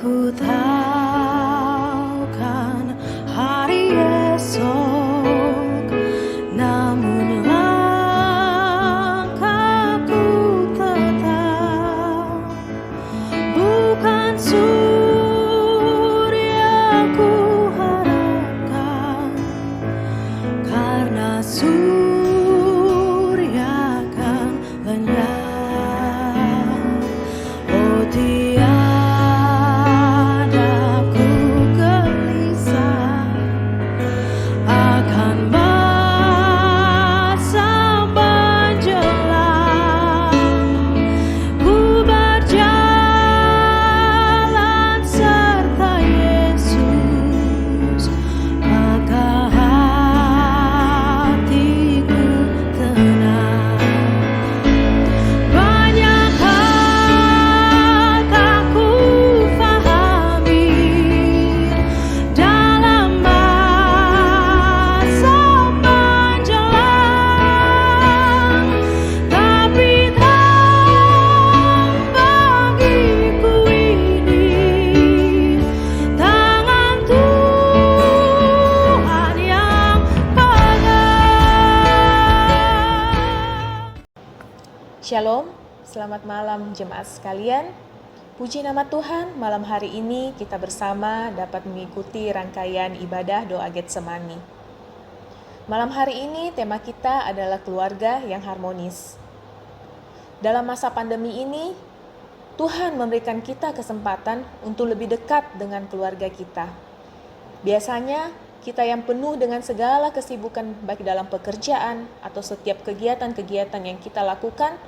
Ku tahu kan hari esok, namun langkahku tetap bukan surya ku harapkan, karena surya kan lenyap. Oh tiada ku gelisah akan masa menjelang. Ku berjalan serta Yesus, maka hatiku tenang. Banyak hal tak ku fahami dalam masa menjelang, tapi terang bagiku ini tangan Tuhan yang pegang. Shalom, selamat malam jemaat sekalian. Puji nama Tuhan, malam hari ini kita bersama dapat mengikuti rangkaian ibadah doa Getsemani. Malam hari ini tema kita adalah keluarga yang harmonis. Dalam masa pandemi ini, Tuhan memberikan kita kesempatan untuk lebih dekat dengan keluarga kita. Biasanya, kita yang penuh dengan segala kesibukan baik dalam pekerjaan atau setiap kegiatan-kegiatan yang kita lakukan,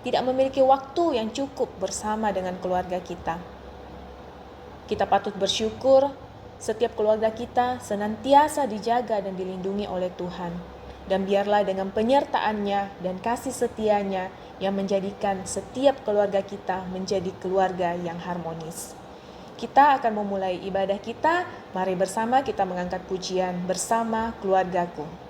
tidak memiliki waktu yang cukup bersama dengan keluarga kita. Kita patut bersyukur setiap keluarga kita senantiasa dijaga dan dilindungi oleh Tuhan. Dan biarlah dengan penyertaan-Nya dan kasih setia-Nya yang menjadikan setiap keluarga kita menjadi keluarga yang harmonis. Kita akan memulai ibadah kita. Mari bersama kita mengangkat pujian bersama keluargaku.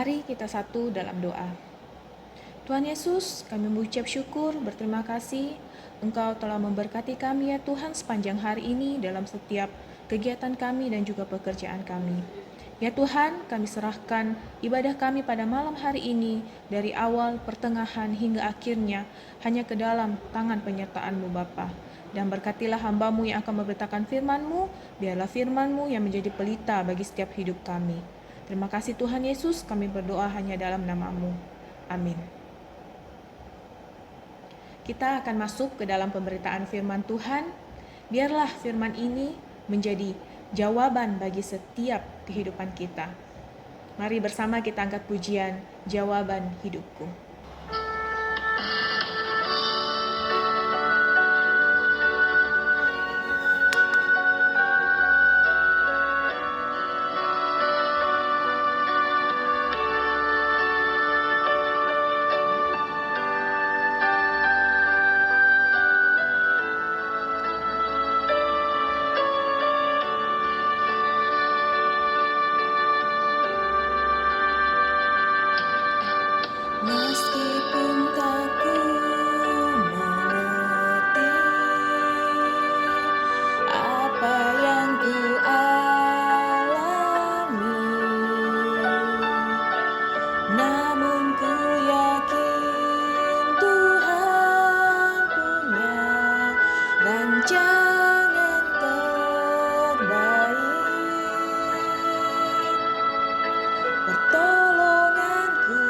Mari kita satu dalam doa. Tuhan Yesus, kami mengucap syukur, berterima kasih Engkau telah memberkati kami ya Tuhan sepanjang hari ini dalam setiap kegiatan kami dan juga pekerjaan kami. Ya Tuhan, kami serahkan ibadah kami pada malam hari ini dari awal, pertengahan hingga akhirnya hanya ke dalam tangan penyertaan-Mu Bapa. Dan berkatilah hamba-Mu yang akan memberitakan firman-Mu, biarlah firman-Mu yang menjadi pelita bagi setiap hidup kami. Terima kasih Tuhan Yesus, kami berdoa hanya dalam nama-Mu. Amin. Kita akan masuk ke dalam pemberitaan firman Tuhan. Biarlah firman ini menjadi jawaban bagi setiap kehidupan kita. Mari bersama kita angkat pujian Jawaban Hidupku. Meskipun tak ku mengerti apa yang ku alami, namun ku yakin Tuhan punya rancangan terbaik. Pertolonganku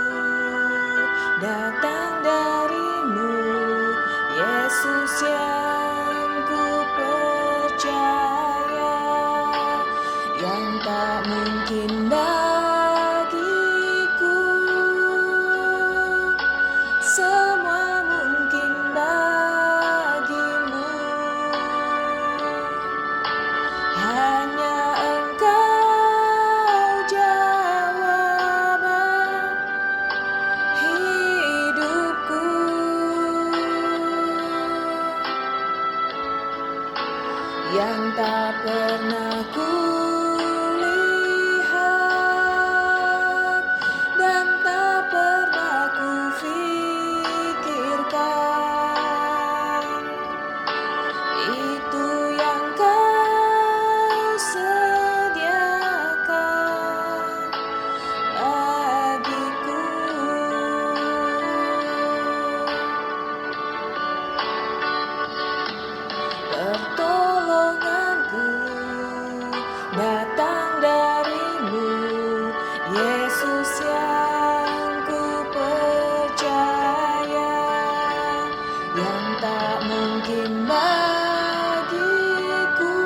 datang dari-Mu, Yesus yang ku percaya, yang tak mungkin bagiku, semua mungkin bagi-Mu. Hanya Engkau jawaban hidupku, yang tak pernah ku lihat dan tak pernah ku fikirkan. Itu yang Kau sediakan bagiku. Pertolonganku datang dari-Mu, Yesus yang ku percaya, yang tak mungkin bagiku,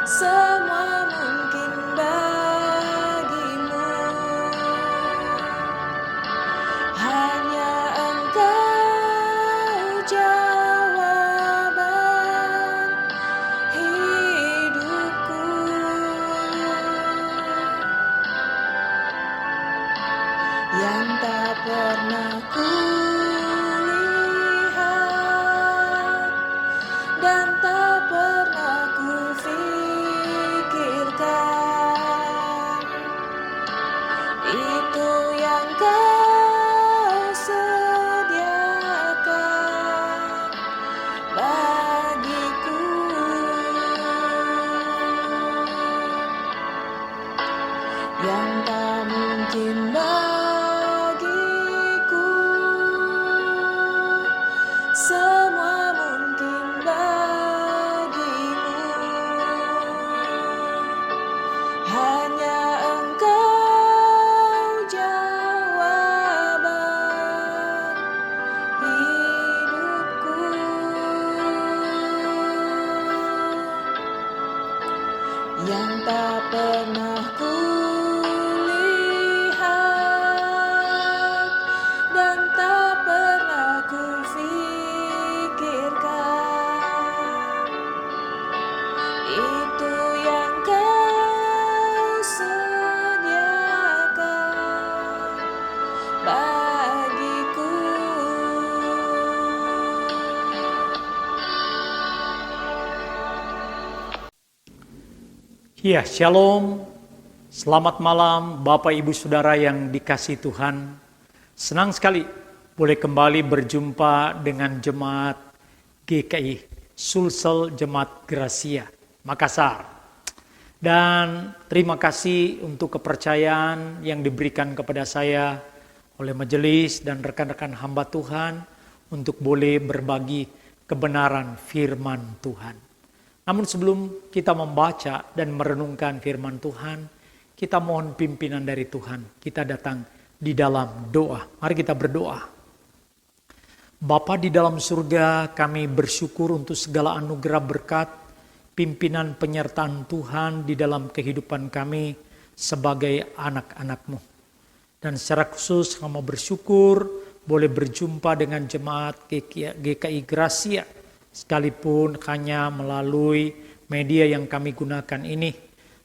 semua mungkin bagi-Mu. Hanya Engkau jawaban hidupku, yang tak pernah ku lihat dan tak pernah ku fikirkan. Itu yang Kau sediakan bagiku, yang tak mungkin bagiku, semua mungkin bagi-Mu. Hanya Engkau jawaban hidupku, yang tak pernah ku lihat dan tak pernah ku fikirkan. Itu yang Kau sediakan bagiku. Ya, shalom Selamat malam Bapak Ibu Saudara yang dikasihi Tuhan. Senang sekali boleh kembali berjumpa dengan Jemaat GKI Sulsel Jemaat Gracia Makassar. Dan terima kasih untuk kepercayaan yang diberikan kepada saya oleh majelis dan rekan-rekan hamba Tuhan untuk boleh berbagi kebenaran firman Tuhan. Namun sebelum kita membaca dan merenungkan firman Tuhan, kita mohon pimpinan dari Tuhan. Kita datang di dalam doa. Mari kita berdoa. Bapa di dalam surga, kami bersyukur untuk segala anugerah berkat, pimpinan penyertaan Tuhan di dalam kehidupan kami sebagai anak-anak-Mu. Dan secara khusus kami bersyukur boleh berjumpa dengan jemaat GKI Gracia, sekalipun hanya melalui media yang kami gunakan ini.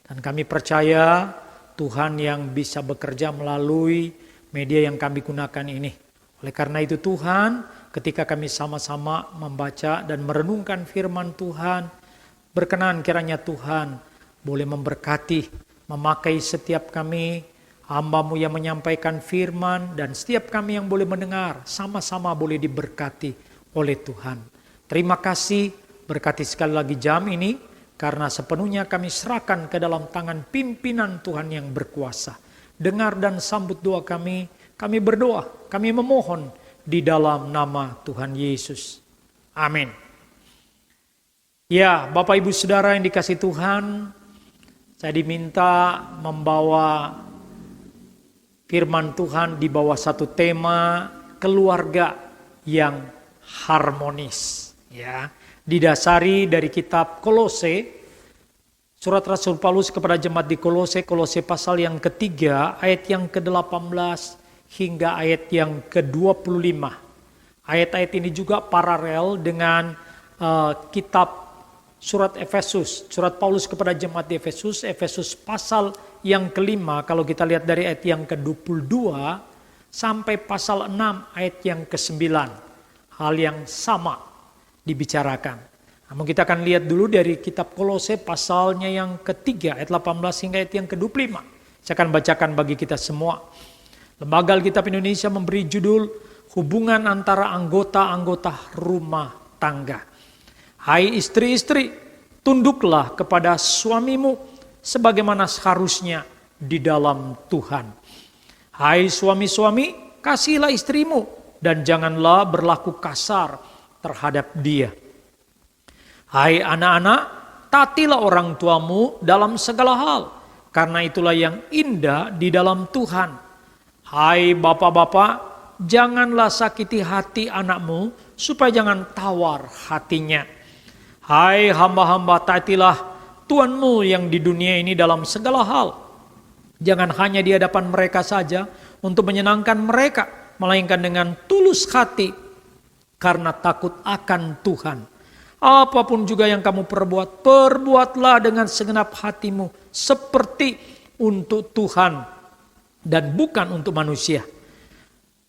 Dan kami percaya Tuhan yang bisa bekerja melalui media yang kami gunakan ini. Oleh karena itu Tuhan, ketika kami sama-sama membaca dan merenungkan firman Tuhan, berkenan kiranya Tuhan boleh memberkati, memakai setiap kami, hamba-Mu yang menyampaikan firman, dan setiap kami yang boleh mendengar, sama-sama boleh diberkati oleh Tuhan. Terima kasih, berkati sekali lagi jam ini, karena sepenuhnya kami serahkan ke dalam tangan pimpinan Tuhan yang berkuasa. Dengar dan sambut doa kami berdoa, kami memohon di dalam nama Tuhan Yesus. Amin. Ya, Bapak Ibu Saudara yang dikasihi Tuhan, saya diminta membawa firman Tuhan di bawah satu tema keluarga yang harmonis. Ya, didasari dari kitab Kolose, surat Rasul Paulus kepada jemaat di Kolose, Kolose pasal yang ketiga, ayat yang ke-18 hingga ayat yang ke-25. Ayat-ayat ini juga paralel dengan kitab surat Efesus, surat Paulus kepada jemaat di Efesus, Efesus pasal yang kelima, kalau kita lihat dari ayat yang ke-22 sampai pasal 6 ayat yang ke-9. Hal yang sama dibicarakan. Namun kita akan lihat dulu dari kitab Kolose pasalnya yang ketiga, ayat 18 hingga ayat yang ke-25. Saya akan bacakan bagi kita semua. Lembaga Alkitab Indonesia memberi judul Hubungan Antara Anggota-Anggota Rumah Tangga. Hai istri-istri, tunduklah kepada suamimu sebagaimana seharusnya di dalam Tuhan. Hai suami-suami, kasihilah istrimu dan janganlah berlaku kasar terhadap dia. Hai anak-anak, taatilah orang tuamu dalam segala hal, karena itulah yang indah di dalam Tuhan. Hai bapak-bapak, janganlah sakiti hati anakmu, supaya jangan tawar hatinya. Hai hamba-hamba, taatilah Tuhanmu yang di dunia ini dalam segala hal. Jangan hanya di hadapan mereka saja, untuk menyenangkan mereka, melainkan dengan tulus hati, karena takut akan Tuhan. Apapun juga yang kamu perbuat, perbuatlah dengan segenap hatimu seperti untuk Tuhan dan bukan untuk manusia.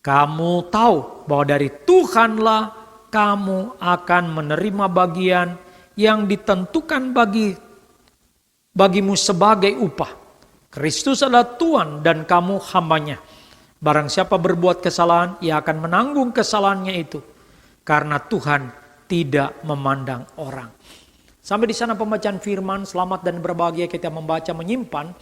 Kamu tahu bahwa dari Tuhanlah kamu akan menerima bagian yang ditentukan bagimu sebagai upah. Kristus adalah Tuhan dan kamu hambanya. Barang siapa berbuat kesalahan, ia akan menanggung kesalahannya itu. Karena Tuhan tidak memandang orang. Sampai di sana pembacaan firman, selamat dan berbahagia kita membaca, menyimpan.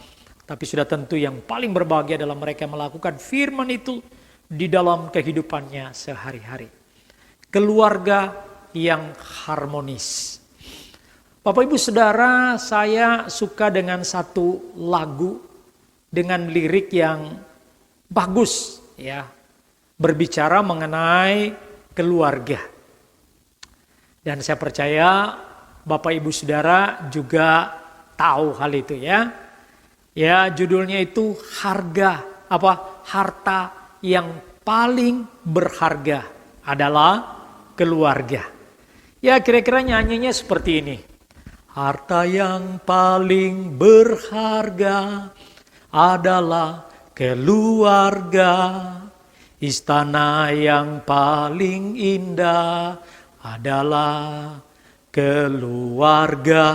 Tapi sudah tentu yang paling berbahagia adalah mereka yang melakukan firman itu di dalam kehidupannya sehari-hari. Keluarga yang harmonis. Bapak Ibu Saudara, saya suka dengan satu lagu dengan lirik yang bagus, ya, berbicara mengenai keluarga. Dan saya percaya Bapak Ibu Saudara juga tahu hal itu, ya. Ya, judulnya itu harta yang paling berharga adalah keluarga. Ya, kira-kira nyanyinya seperti ini. Harta yang paling berharga adalah keluarga. Istana yang paling indah adalah keluarga.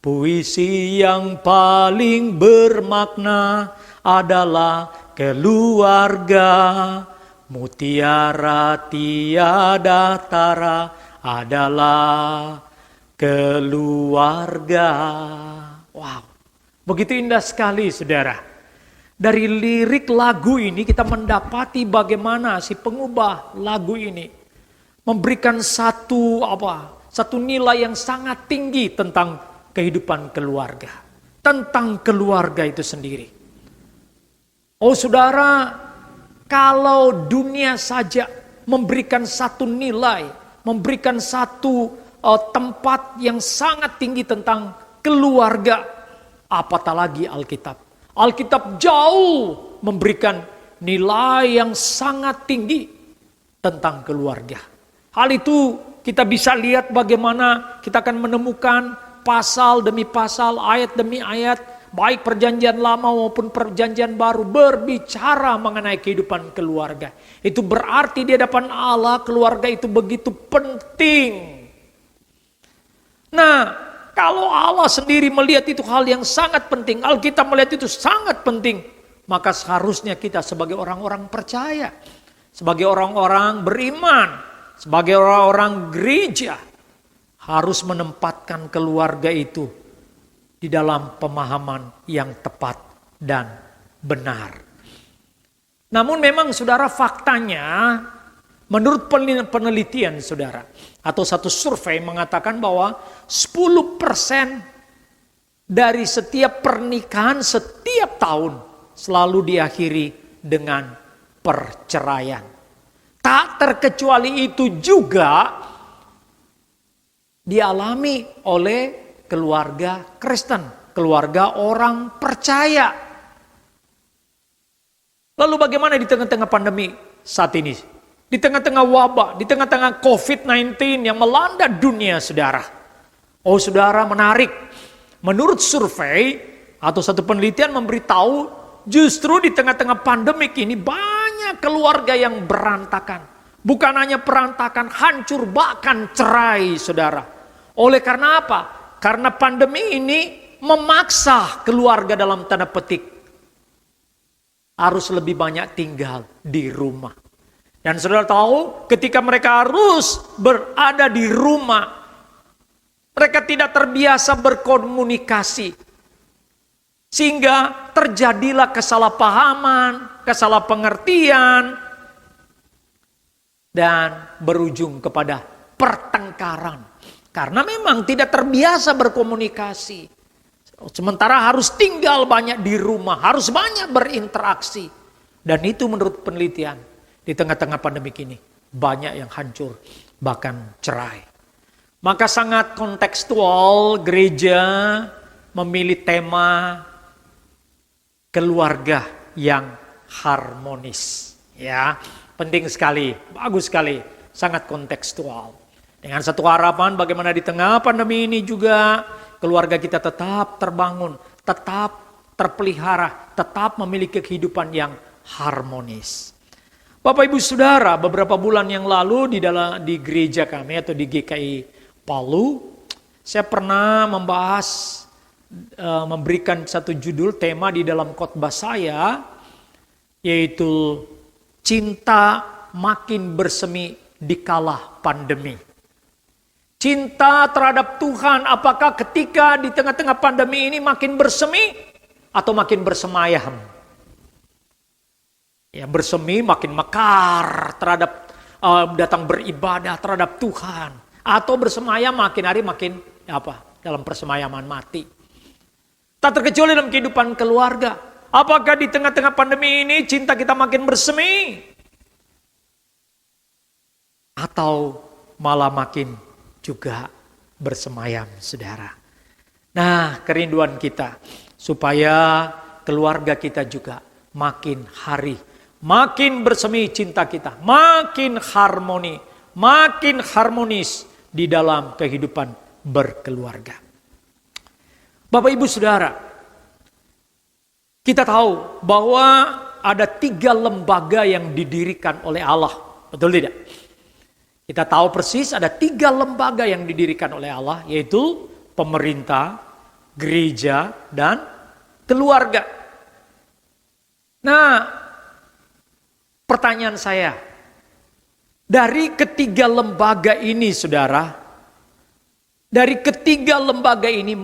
Puisi yang paling bermakna adalah keluarga. Mutiara tiada tara adalah keluarga. Wow, begitu indah sekali saudara. Dari lirik lagu ini kita mendapati bagaimana si pengubah lagu ini memberikan satu nilai yang sangat tinggi tentang kehidupan keluarga. Tentang keluarga itu sendiri. Oh saudara, kalau dunia saja memberikan satu nilai, memberikan satu tempat yang sangat tinggi tentang keluarga, apatah lagi Alkitab. Alkitab jauh memberikan nilai yang sangat tinggi tentang keluarga. Hal itu kita bisa lihat bagaimana kita akan menemukan pasal demi pasal, ayat demi ayat, baik perjanjian lama maupun perjanjian baru berbicara mengenai kehidupan keluarga. Itu berarti di hadapan Allah keluarga itu begitu penting. Nah, kalau Allah sendiri melihat itu hal yang sangat penting, Alkitab melihat itu sangat penting, maka seharusnya kita sebagai orang-orang percaya, sebagai orang-orang beriman, sebagai orang-orang gereja, harus menempatkan keluarga itu di dalam pemahaman yang tepat dan benar. Namun memang saudara faktanya, menurut penelitian saudara, atau satu survei mengatakan bahwa 10% dari setiap pernikahan setiap tahun selalu diakhiri dengan perceraian. Tak terkecuali itu juga dialami oleh keluarga Kristen, keluarga orang percaya. Lalu bagaimana di tengah-tengah pandemi saat ini? Di tengah-tengah wabah, di tengah-tengah COVID-19 yang melanda dunia saudara. Oh saudara, menarik. Menurut survei atau satu penelitian memberitahu justru di tengah-tengah pandemik ini banyak keluarga yang berantakan. Bukan hanya berantakan, hancur, bahkan cerai saudara. Oleh karena apa? Karena pandemi ini memaksa keluarga dalam tanda petik harus lebih banyak tinggal di rumah. Dan saudara tahu ketika mereka harus berada di rumah, mereka tidak terbiasa berkomunikasi. Sehingga terjadilah kesalahpahaman, kesalahpengertian, dan berujung kepada pertengkaran. Karena memang tidak terbiasa berkomunikasi. Sementara harus tinggal banyak di rumah, harus banyak berinteraksi. Dan itu menurut penelitian. Di tengah-tengah pandemik ini banyak yang hancur, bahkan cerai. Maka sangat kontekstual gereja memilih tema keluarga yang harmonis. Ya, penting sekali, bagus sekali, sangat kontekstual. Dengan satu harapan bagaimana di tengah pandemi ini juga keluarga kita tetap terbangun, tetap terpelihara, tetap memiliki kehidupan yang harmonis. Bapak Ibu Saudara, beberapa bulan yang lalu di gereja kami atau di GKI Palu, saya pernah memberikan satu judul tema di dalam khotbah saya, yaitu cinta makin bersemi di kala pandemi. Cinta terhadap Tuhan, apakah ketika di tengah-tengah pandemi ini makin bersemi atau makin bersemayam? Ya, bersemi makin mekar terhadap datang beribadah terhadap Tuhan, atau bersemayam makin hari makin dalam persemayaman mati. Tak terkecuali dalam kehidupan keluarga. Apakah di tengah-tengah pandemi ini cinta kita makin bersemi atau malah makin juga bersemayam, saudara? Nah, kerinduan kita supaya keluarga kita juga makin hari makin bersemi cinta kita, makin harmoni, makin harmonis di dalam kehidupan berkeluarga. Bapak Ibu Saudara, kita tahu bahwa ada 3 lembaga yang didirikan oleh Allah, betul tidak? Kita tahu persis ada 3 lembaga yang didirikan oleh Allah, yaitu pemerintah, gereja, dan keluarga. Nah, pertanyaan saya, dari ketiga lembaga ini saudara, dari ketiga lembaga ini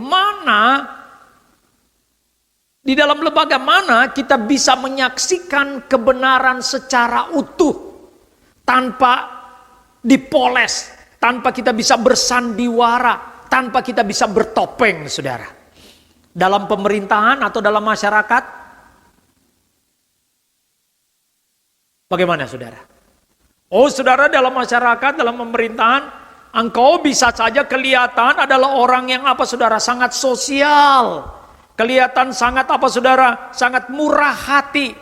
di dalam lembaga mana kita bisa menyaksikan kebenaran secara utuh tanpa dipoles, tanpa kita bisa bersandiwara, tanpa kita bisa bertopeng, saudara. Dalam pemerintahan atau dalam masyarakat? Bagaimana, saudara? Oh, saudara, dalam masyarakat, dalam pemerintahan, engkau bisa saja kelihatan adalah orang yang saudara, sangat sosial. Kelihatan sangat saudara, sangat murah hati.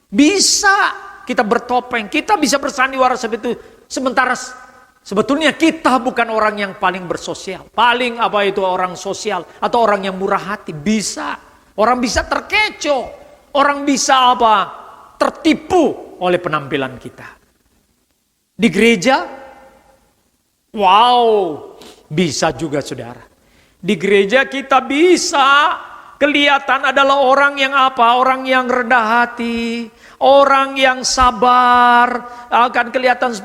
Bisa kita bertopeng, kita bisa bersandiwara seperti itu. Sementara sebetulnya kita bukan orang yang paling bersosial. Paling orang sosial atau orang yang murah hati. Bisa. Orang bisa terkecoh. Orang bisa tertipu oleh penampilan kita. Di gereja, wow, bisa juga saudara. Di gereja kita bisa kelihatan adalah orang yang orang yang rendah hati, orang yang sabar,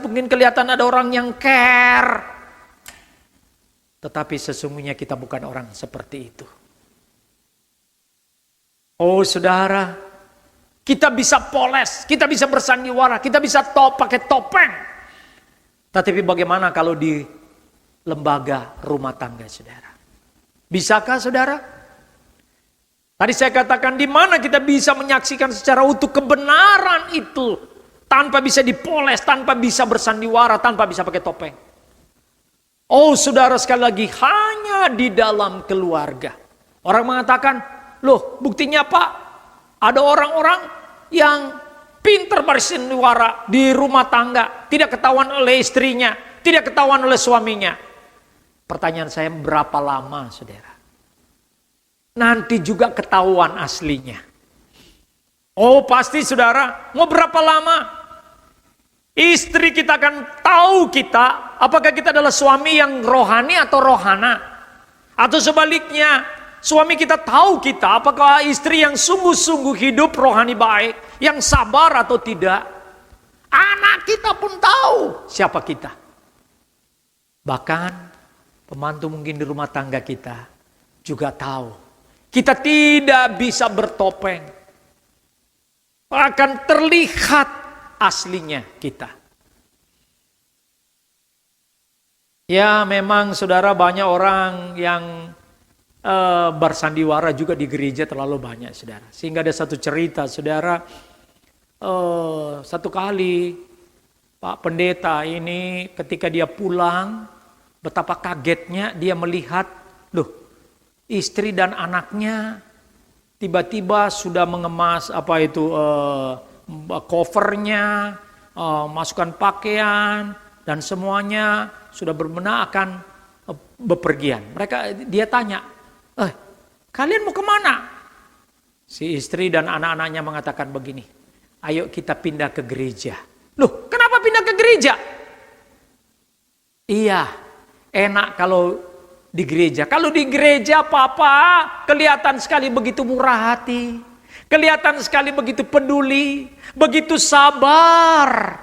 mungkin kelihatan ada orang yang care. Tetapi sesungguhnya kita bukan orang seperti itu. Oh saudara, kita bisa poles, kita bisa bersandiwara, kita bisa pakai topeng. Tetapi bagaimana kalau di lembaga rumah tangga saudara? Bisakah saudara? Tadi saya katakan di mana kita bisa menyaksikan secara utuh kebenaran itu tanpa bisa dipoles, tanpa bisa bersandiwara, tanpa bisa pakai topeng. Oh saudara, sekali lagi hanya di dalam keluarga. Orang mengatakan, loh buktinya Pak, ada orang-orang yang pinter bersandiwara di rumah tangga, tidak ketahuan oleh istrinya, tidak ketahuan oleh suaminya. Pertanyaan saya, berapa lama saudara? Nanti juga ketahuan aslinya. Oh pasti saudara, mau berapa lama? Istri kita akan tahu kita, apakah kita adalah suami yang rohani atau rohana. Atau sebaliknya, suami kita tahu kita, apakah istri yang sungguh-sungguh hidup rohani baik, yang sabar atau tidak. Anak kita pun tahu siapa kita. Bahkan pembantu mungkin di rumah tangga kita juga tahu. Kita tidak bisa bertopeng. Akan terlihat aslinya kita. Ya memang saudara, banyak orang yang bersandiwara juga di gereja terlalu banyak saudara. Sehingga ada satu cerita saudara, satu kali Pak Pendeta ini ketika dia pulang, betapa kagetnya dia melihat, loh istri dan anaknya tiba-tiba sudah mengemas covernya, masukkan pakaian dan semuanya sudah berbenah akan bepergian. Dia tanya, kalian mau kemana? Si istri dan anak-anaknya mengatakan begini, ayo kita pindah ke gereja. Loh, kenapa pindah ke gereja? Iya, enak kalau di gereja. Kalau di gereja Papa kelihatan sekali begitu murah hati. Kelihatan sekali begitu peduli. Begitu sabar.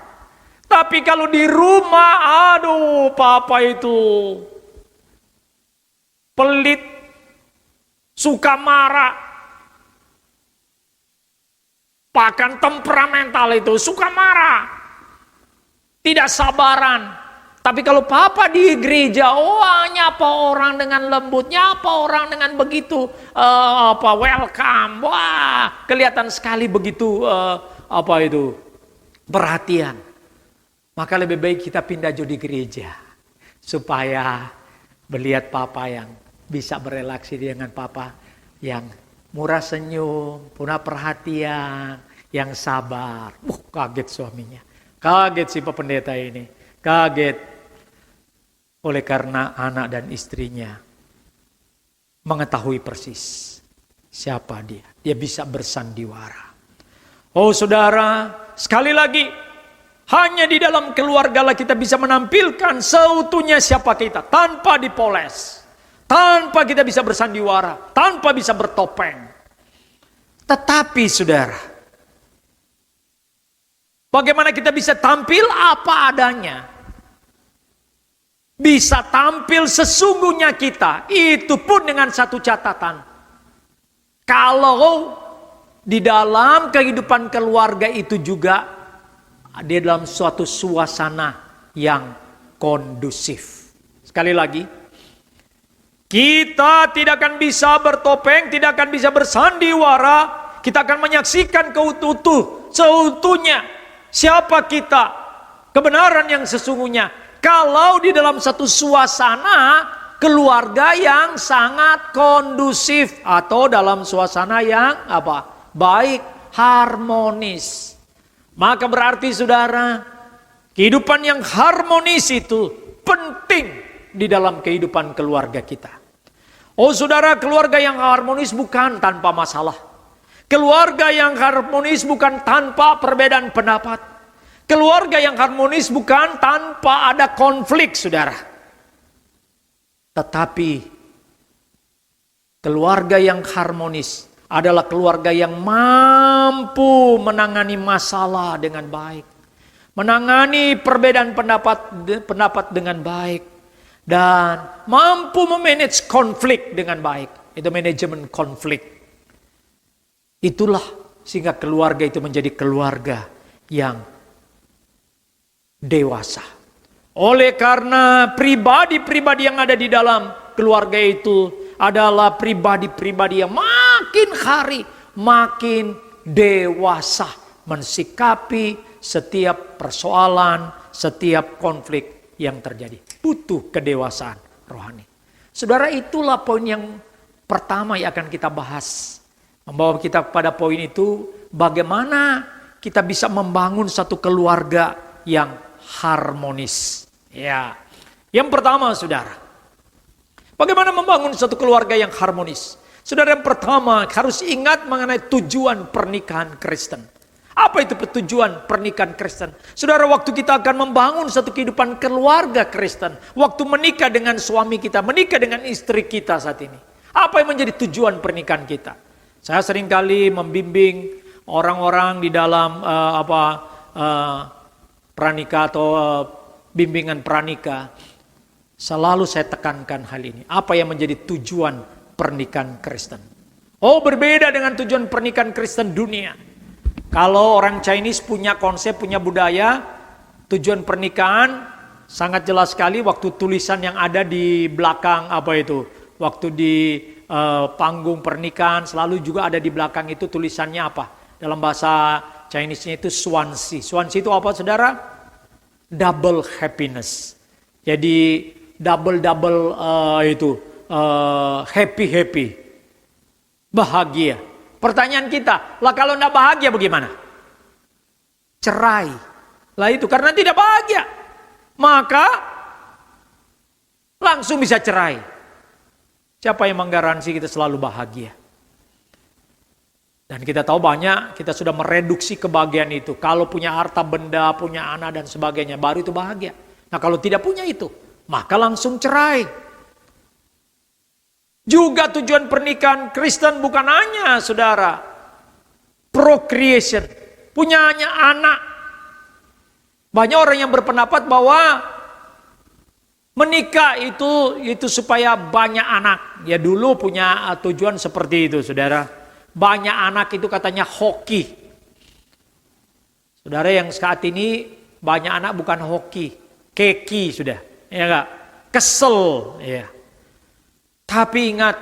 Tapi kalau di rumah, aduh Papa itu pelit. Suka marah. Bahkan temperamental itu. Suka marah. Tidak sabaran. Tapi kalau Papa di gereja, nyapa orang dengan lembut, nyapa orang dengan begitu welcome. Wah, kelihatan sekali begitu perhatian. Maka lebih baik kita pindah di gereja supaya melihat Papa yang bisa berelaksi dengan Papa yang murah senyum, punya perhatian, yang sabar. Kaget suaminya. Kaget si Pak Pendeta ini. Kaget oleh karena anak dan istrinya mengetahui persis siapa dia. Dia bisa bersandiwara. Oh saudara, sekali lagi, hanya di dalam keluarga lah kita bisa menampilkan seutuhnya siapa kita tanpa dipoles, tanpa kita bisa bersandiwara, tanpa bisa bertopeng. Tetapi saudara, bagaimana kita bisa tampil apa adanya? Bisa tampil sesungguhnya kita, itu pun dengan satu catatan. Kalau di dalam kehidupan keluarga itu juga di dalam suatu suasana yang kondusif. Sekali lagi, kita tidak akan bisa bertopeng, tidak akan bisa bersandiwara. Kita akan menyaksikan seutuhnya siapa kita, kebenaran yang sesungguhnya. Kalau di dalam satu suasana keluarga yang sangat kondusif atau dalam suasana yang baik, harmonis. Maka berarti saudara, kehidupan yang harmonis itu penting di dalam kehidupan keluarga kita. Oh saudara, keluarga yang harmonis bukan tanpa masalah. Keluarga yang harmonis bukan tanpa perbedaan pendapat. Keluarga yang harmonis bukan tanpa ada konflik, saudara. Tetapi keluarga yang harmonis adalah keluarga yang mampu menangani masalah dengan baik. Menangani perbedaan pendapat dengan baik. Dan mampu memanage konflik dengan baik. Itu manajemen konflik. Itulah sehingga keluarga itu menjadi keluarga yang dewasa. Oleh karena pribadi-pribadi yang ada di dalam keluarga itu adalah pribadi-pribadi yang makin hari makin dewasa mensikapi setiap persoalan, setiap konflik yang terjadi. Butuh kedewasaan rohani. Saudara, itulah poin yang pertama yang akan kita bahas. Membawa kita pada poin itu, bagaimana kita bisa membangun satu keluarga yang harmonis. Ya, yang pertama saudara, bagaimana membangun satu keluarga yang harmonis? Saudara, yang pertama harus ingat mengenai tujuan pernikahan Kristen. Apa itu tujuan pernikahan Kristen? Saudara, waktu kita akan membangun satu kehidupan keluarga Kristen, waktu menikah dengan suami kita, menikah dengan istri kita saat ini, apa yang menjadi tujuan pernikahan kita? Saya seringkali membimbing orang-orang di dalam pranikah atau bimbingan pranikah. Selalu saya tekankan hal ini. Apa yang menjadi tujuan pernikahan Kristen? Oh, berbeda dengan tujuan pernikahan Kristen dunia. Kalau orang Chinese punya konsep, punya budaya, tujuan pernikahan sangat jelas sekali. Waktu tulisan yang ada di belakang waktu di panggung pernikahan selalu juga ada di belakang itu tulisannya apa? Dalam bahasa Chinese-nya itu Swansea. Swansea itu apa saudara? Double happiness. Jadi double happy. Bahagia. Pertanyaan kita, lah kalau enggak bahagia bagaimana? Cerai. Lah itu karena tidak bahagia. Maka langsung bisa cerai. Siapa yang menggaransi kita selalu bahagia? Dan kita tahu banyak, kita sudah mereduksi kebahagiaan itu. Kalau punya harta benda, punya anak dan sebagainya, baru itu bahagia. Nah kalau tidak punya itu, maka langsung cerai. Juga tujuan pernikahan Kristen bukan hanya saudara procreation, punyanya anak. Banyak orang yang berpendapat bahwa menikah itu supaya banyak anak. Ya dulu punya tujuan seperti itu saudara. Banyak anak itu katanya hoki. Saudara, yang saat ini banyak anak bukan hoki, keki sudah. Ya enggak? Kesel ya. Tapi ingat,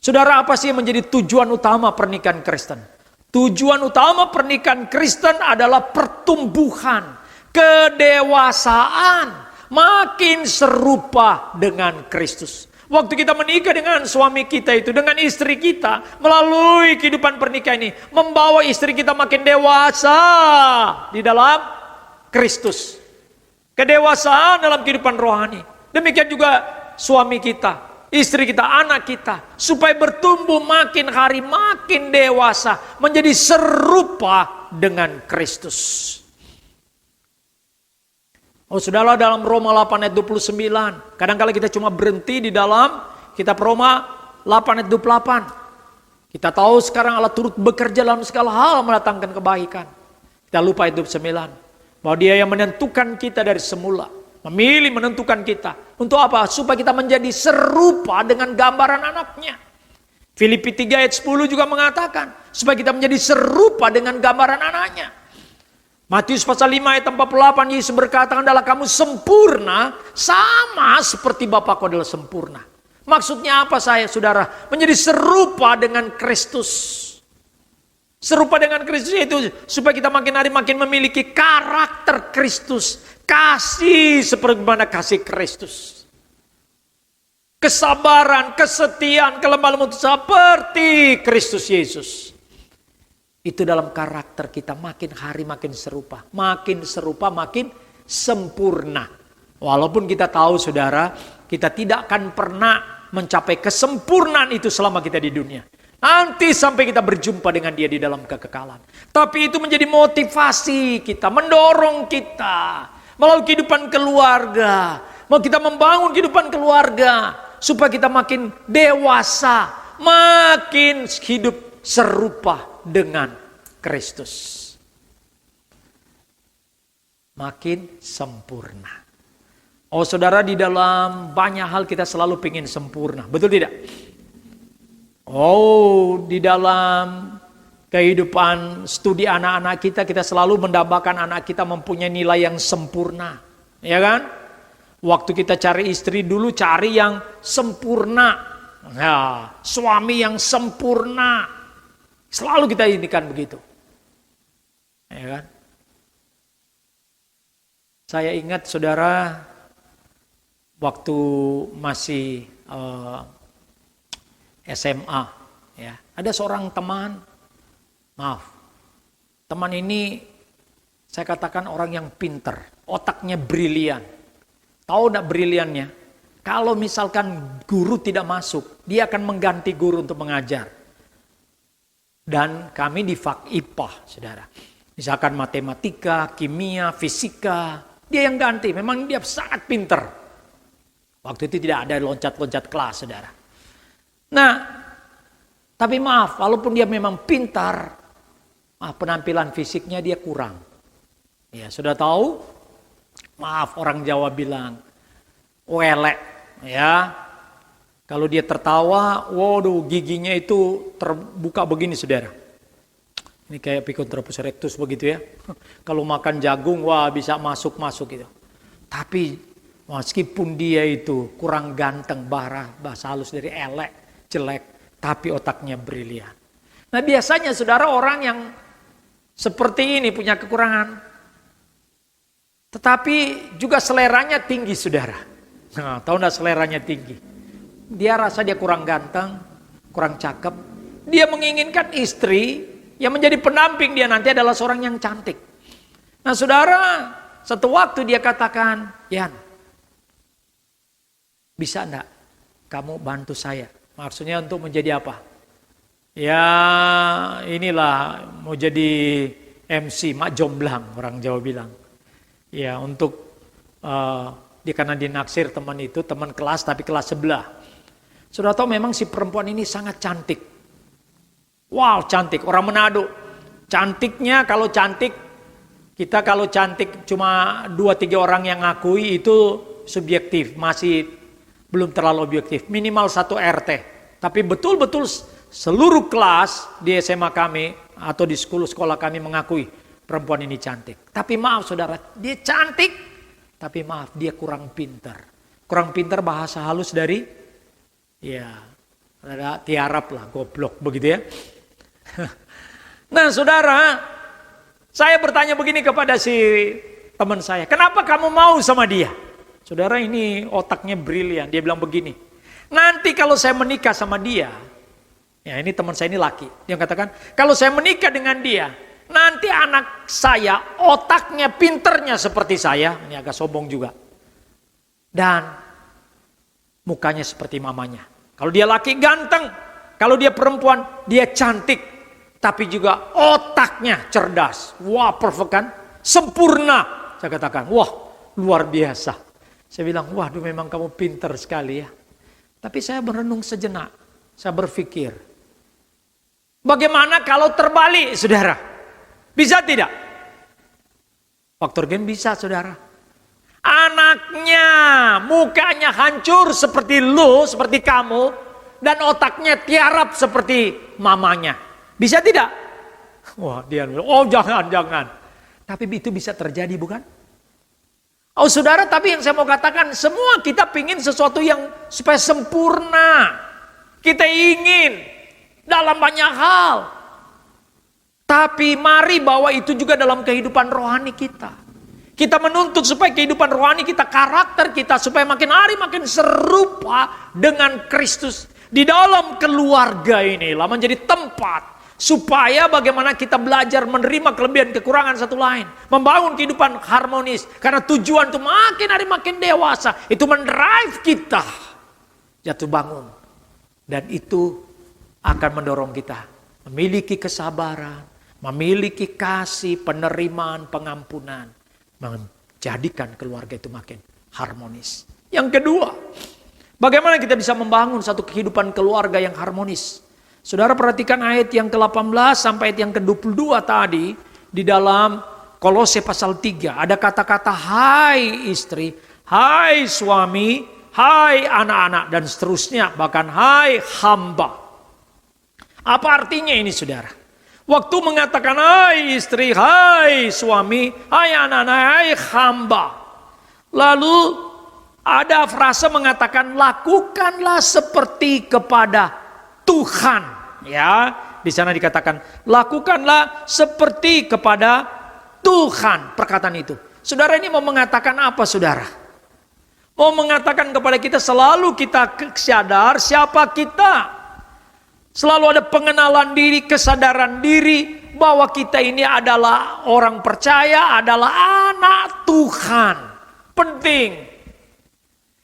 saudara, apa sih yang menjadi tujuan utama pernikahan Kristen? Tujuan utama pernikahan Kristen adalah pertumbuhan, kedewasaan, makin serupa dengan Kristus. Waktu kita menikah dengan suami kita itu, dengan istri kita, melalui kehidupan pernikahan ini, membawa istri kita makin dewasa di dalam Kristus. Kedewasaan dalam kehidupan rohani. Demikian juga suami kita, istri kita, anak kita, supaya bertumbuh makin hari makin dewasa, menjadi serupa dengan Kristus. Oh saudara, dalam Roma 8 ayat 29, kadang-kadang kita cuma berhenti di dalam Kitab Roma 8 ayat 28. Kita tahu sekarang Allah turut bekerja dalam segala hal mendatangkan kebaikan. Kita lupa ayat 29. Bahwa dia yang menentukan kita dari semula. Memilih menentukan kita. Untuk apa? Supaya kita menjadi serupa dengan gambaran anaknya. Filipi 3 ayat 10 juga mengatakan. Supaya kita menjadi serupa dengan gambaran anaknya. Matius pasal 5 ayat 48, Yesus berkata, adalah kamu sempurna sama seperti Bapakku adalah sempurna. Maksudnya apa saudara? Menjadi serupa dengan Kristus. Serupa dengan Kristus itu supaya kita makin hari makin memiliki karakter Kristus. Kasih seperti mana kasih Kristus. Kesabaran, kesetiaan, kelemah lembut seperti Kristus Yesus. Itu dalam karakter kita makin hari makin serupa. Makin serupa, makin sempurna. Walaupun kita tahu saudara, kita tidak akan pernah mencapai kesempurnaan itu selama kita di dunia. Nanti sampai kita berjumpa dengan dia di dalam kekekalan. Tapi itu menjadi motivasi kita, mendorong kita. Melalui kehidupan keluarga. Mau kita membangun kehidupan keluarga. Supaya kita makin dewasa. Makin hidup serupa dengan Kristus. Makin sempurna. Oh saudara, di dalam banyak hal kita selalu ingin sempurna. Betul tidak? Oh, di dalam kehidupan studi anak-anak kita selalu mendambakan anak kita mempunyai nilai yang sempurna. Ya kan? Waktu kita cari istri dulu cari yang sempurna. Ya, suami yang sempurna. Selalu kita indikan begitu. Ya kan? Saya ingat saudara, waktu masih SMA, ya, ada seorang teman, teman ini saya katakan orang yang pinter, otaknya brilian. Tahu enggak briliannya? Kalau misalkan guru tidak masuk, dia akan mengganti guru untuk mengajar. Dan kami di Fak IPA, saudara. Misalkan matematika, kimia, fisika, dia yang ganti. Memang dia sangat pinter. Waktu itu tidak ada loncat-loncat kelas, saudara. Nah, tapi maaf, walaupun dia memang pintar, penampilan fisiknya dia kurang. Ya, sudah tahu? Maaf, orang Jawa bilang, welek, ya. Kalau dia tertawa, waduh, giginya itu terbuka begini, saudara. Ini kayak Piconthropus erectus begitu ya. Kalau makan jagung, wah bisa masuk gitu. Tapi meskipun dia itu kurang ganteng, bahasa halus dari elek, jelek, tapi otaknya brilian. Nah biasanya saudara orang yang seperti ini punya kekurangan. Tetapi juga seleranya tinggi saudara. Nah, tahu enggak seleranya tinggi? Dia rasa dia kurang ganteng, kurang cakep. Dia menginginkan istri yang menjadi pendamping dia nanti adalah seorang yang cantik. Nah saudara, satu waktu dia katakan, Yan, bisa enggak kamu bantu saya? Maksudnya untuk menjadi apa? Ya inilah mau jadi MC, mak jomblang orang Jawa bilang. Ya untuk dia karena dinaksir teman itu, teman kelas tapi kelas sebelah. Sudah tahu memang si perempuan ini sangat cantik. Wow cantik, orang Manado. Cantiknya kalau cantik, kita kalau cantik cuma 2-3 orang yang ngakui itu subjektif. Masih belum terlalu objektif. Minimal 1 RT. Tapi betul-betul seluruh kelas di SMA kami atau di sekolah kami mengakui perempuan ini cantik. Tapi maaf saudara, dia cantik. Tapi maaf dia kurang pintar. Kurang pintar bahasa halus dari ya, ada tiarap lah, goblok begitu ya. Nah saudara, saya bertanya begini kepada si teman saya. Kenapa kamu mau sama dia? Saudara ini otaknya brilian. Dia bilang begini. Nanti kalau saya menikah sama dia. Ya ini teman saya ini laki. Dia katakan, kalau saya menikah dengan dia. Nanti anak saya otaknya pinternya seperti saya. Ini agak sombong juga. Dan mukanya seperti mamanya. Kalau dia laki ganteng, kalau dia perempuan dia cantik, tapi juga otaknya cerdas. Wah, perfect kan? Sempurna. Saya katakan, wah, luar biasa. Saya bilang, waduh memang kamu pinter sekali ya. Tapi saya merenung sejenak. Saya berpikir, bagaimana kalau terbalik, saudara? Bisa tidak? Faktor gen bisa, saudara. Anaknya, mukanya hancur seperti lu, seperti kamu, dan otaknya tiarap seperti mamanya. Bisa tidak? Wah, dia bilang, oh jangan. Tapi itu bisa terjadi, bukan? Oh saudara, tapi yang saya mau katakan, semua kita pingin sesuatu yang supaya sempurna. Kita ingin dalam banyak hal. Tapi mari bawa itu juga dalam kehidupan rohani kita. Kita menuntut supaya kehidupan rohani kita, karakter kita, supaya makin hari makin serupa dengan Kristus. Di dalam keluarga inilah menjadi tempat supaya bagaimana kita belajar menerima kelebihan kekurangan satu lain. Membangun kehidupan harmonis. Karena tujuan itu makin hari makin dewasa. Itu mendrive kita jatuh bangun. Dan itu akan mendorong kita memiliki kesabaran, memiliki kasih, penerimaan, pengampunan. Menjadikan keluarga itu makin harmonis. Yang kedua, bagaimana kita bisa membangun satu kehidupan keluarga yang harmonis? Saudara perhatikan ayat yang ke-18 sampai ayat yang ke-22 tadi. Di dalam Kolose pasal 3 ada kata-kata hai istri, hai suami, hai anak-anak, dan seterusnya. Bahkan hai hamba. Apa artinya ini saudara? Waktu mengatakan hai istri, hai suami, hai anak-anak, hai hamba. Lalu ada frase mengatakan lakukanlah seperti kepada Tuhan. Ya, di sana dikatakan lakukanlah seperti kepada Tuhan. Perkataan itu. Saudara ini mau mengatakan apa saudara? Mau mengatakan kepada kita selalu kita sadar siapa kita. Selalu ada pengenalan diri, kesadaran diri bahwa kita ini adalah orang percaya, adalah anak Tuhan. Penting.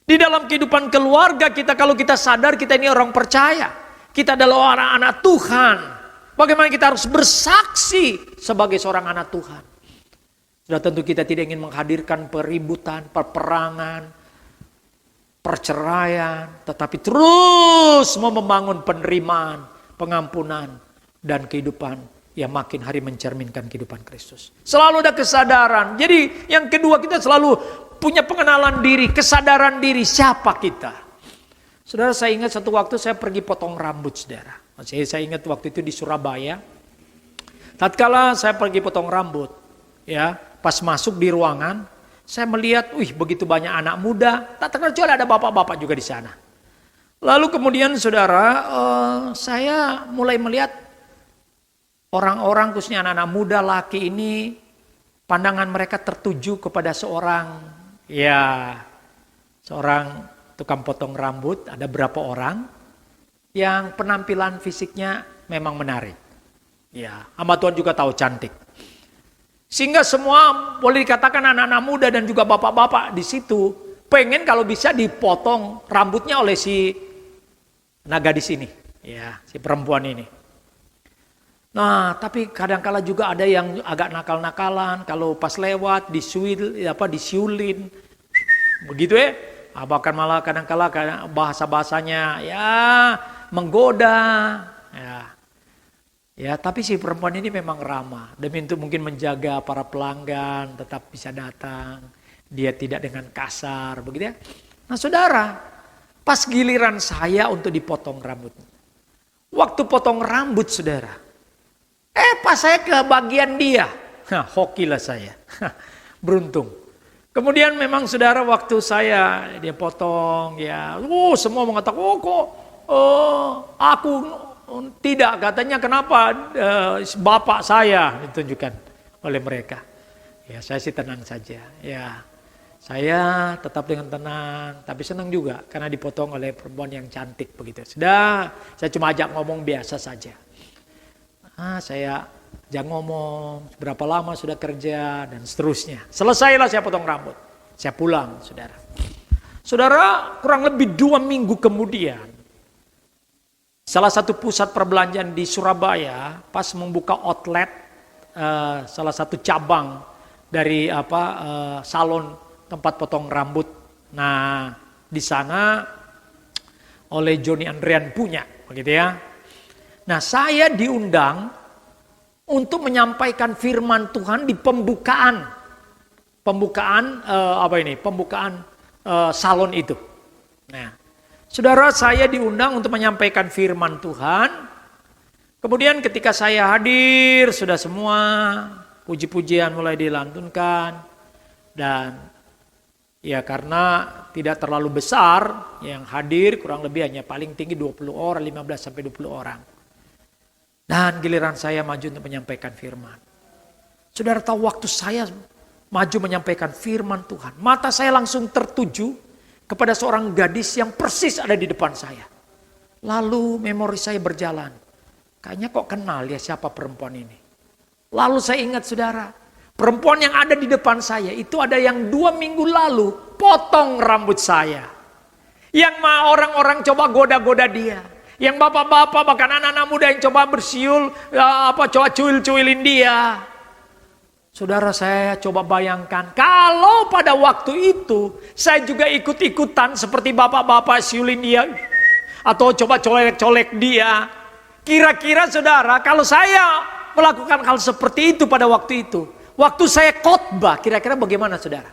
Di dalam kehidupan keluarga kita, kalau kita sadar kita ini orang percaya. Kita adalah orang anak Tuhan. Bagaimana kita harus bersaksi sebagai seorang anak Tuhan. Sudah tentu kita tidak ingin menghadirkan peributan, peperangan, perceraian. Tetapi terus mau membangun penerimaan, pengampunan, dan kehidupan yang makin hari mencerminkan kehidupan Kristus. Selalu ada kesadaran. Jadi yang kedua kita selalu punya pengenalan diri, kesadaran diri siapa kita. Saudara, saya ingat satu waktu saya pergi potong rambut, saudara. Saya ingat waktu itu di Surabaya. Tatkala saya pergi potong rambut, ya, pas masuk di ruangan, saya melihat, begitu banyak anak muda. Tak terkecuali ada bapak-bapak juga di sana. Lalu kemudian, saudara, saya mulai melihat orang-orang, khususnya anak-anak muda, laki ini, pandangan mereka tertuju kepada seorang tukang potong rambut. Ada berapa orang yang penampilan fisiknya memang menarik. Ya, hamba Tuhan juga tahu cantik. Sehingga semua boleh dikatakan anak-anak muda dan juga bapak-bapak di situ pengen kalau bisa dipotong rambutnya oleh si gadis ini, ya, si perempuan ini. Nah, tapi kadang-kala juga ada yang agak nakal-nakalan kalau pas lewat disiulin. Begitu ya. Bahkan malah kadang-kala bahasa-bahasanya ya menggoda. Ya, tapi si perempuan ini memang ramah. Demi untuk mungkin menjaga para pelanggan tetap bisa datang. Dia tidak dengan kasar, begitu ya. Nah saudara, pas giliran saya untuk dipotong rambutnya. Waktu potong rambut saudara. Pas saya ke bagian dia. Hokilah saya. Beruntung. Kemudian memang saudara waktu dia potong ya, semua mengatakan, aku tidak, katanya kenapa bapak saya ditunjukkan oleh mereka. Ya saya sih tenang saja, ya saya tetap dengan tenang, tapi senang juga karena dipotong oleh perempuan yang cantik begitu. Sudah, saya cuma ajak ngomong biasa saja. Saya jangan ngomong, berapa lama sudah kerja, dan seterusnya. Selesailah saya potong rambut. Saya pulang, saudara. Saudara, kurang lebih 2 minggu kemudian, salah satu pusat perbelanjaan di Surabaya, pas membuka outlet, salah satu cabang dari salon tempat potong rambut. Nah, di sana oleh Joni Andrean punya, begitu ya. Nah, saya diundang untuk menyampaikan firman Tuhan di pembukaan salon itu. Nah, saudara, saya diundang untuk menyampaikan firman Tuhan. Kemudian ketika saya hadir, sudah semua puji-pujian mulai dilantunkan. Dan ya karena tidak terlalu besar, yang hadir kurang lebih hanya paling tinggi 20 orang, 15 sampai 20 orang. Dan giliran saya maju untuk menyampaikan firman. Saudara tahu, waktu saya maju menyampaikan firman Tuhan, mata saya langsung tertuju kepada seorang gadis yang persis ada di depan saya. Lalu memori saya berjalan. Kayaknya kok kenal ya siapa perempuan ini. Lalu saya ingat, saudara, perempuan yang ada di depan saya itu ada yang 2 minggu lalu potong rambut saya. Yang orang-orang coba goda-goda dia. Yang bapak-bapak bahkan anak-anak muda yang coba bersiul, coba cuil-cuilin dia. Saudara, saya coba bayangkan kalau pada waktu itu saya juga ikut-ikutan seperti bapak-bapak siulin dia atau coba colek-colek dia. Kira-kira saudara, kalau saya melakukan hal seperti itu pada waktu itu, waktu saya khotbah, kira-kira bagaimana saudara?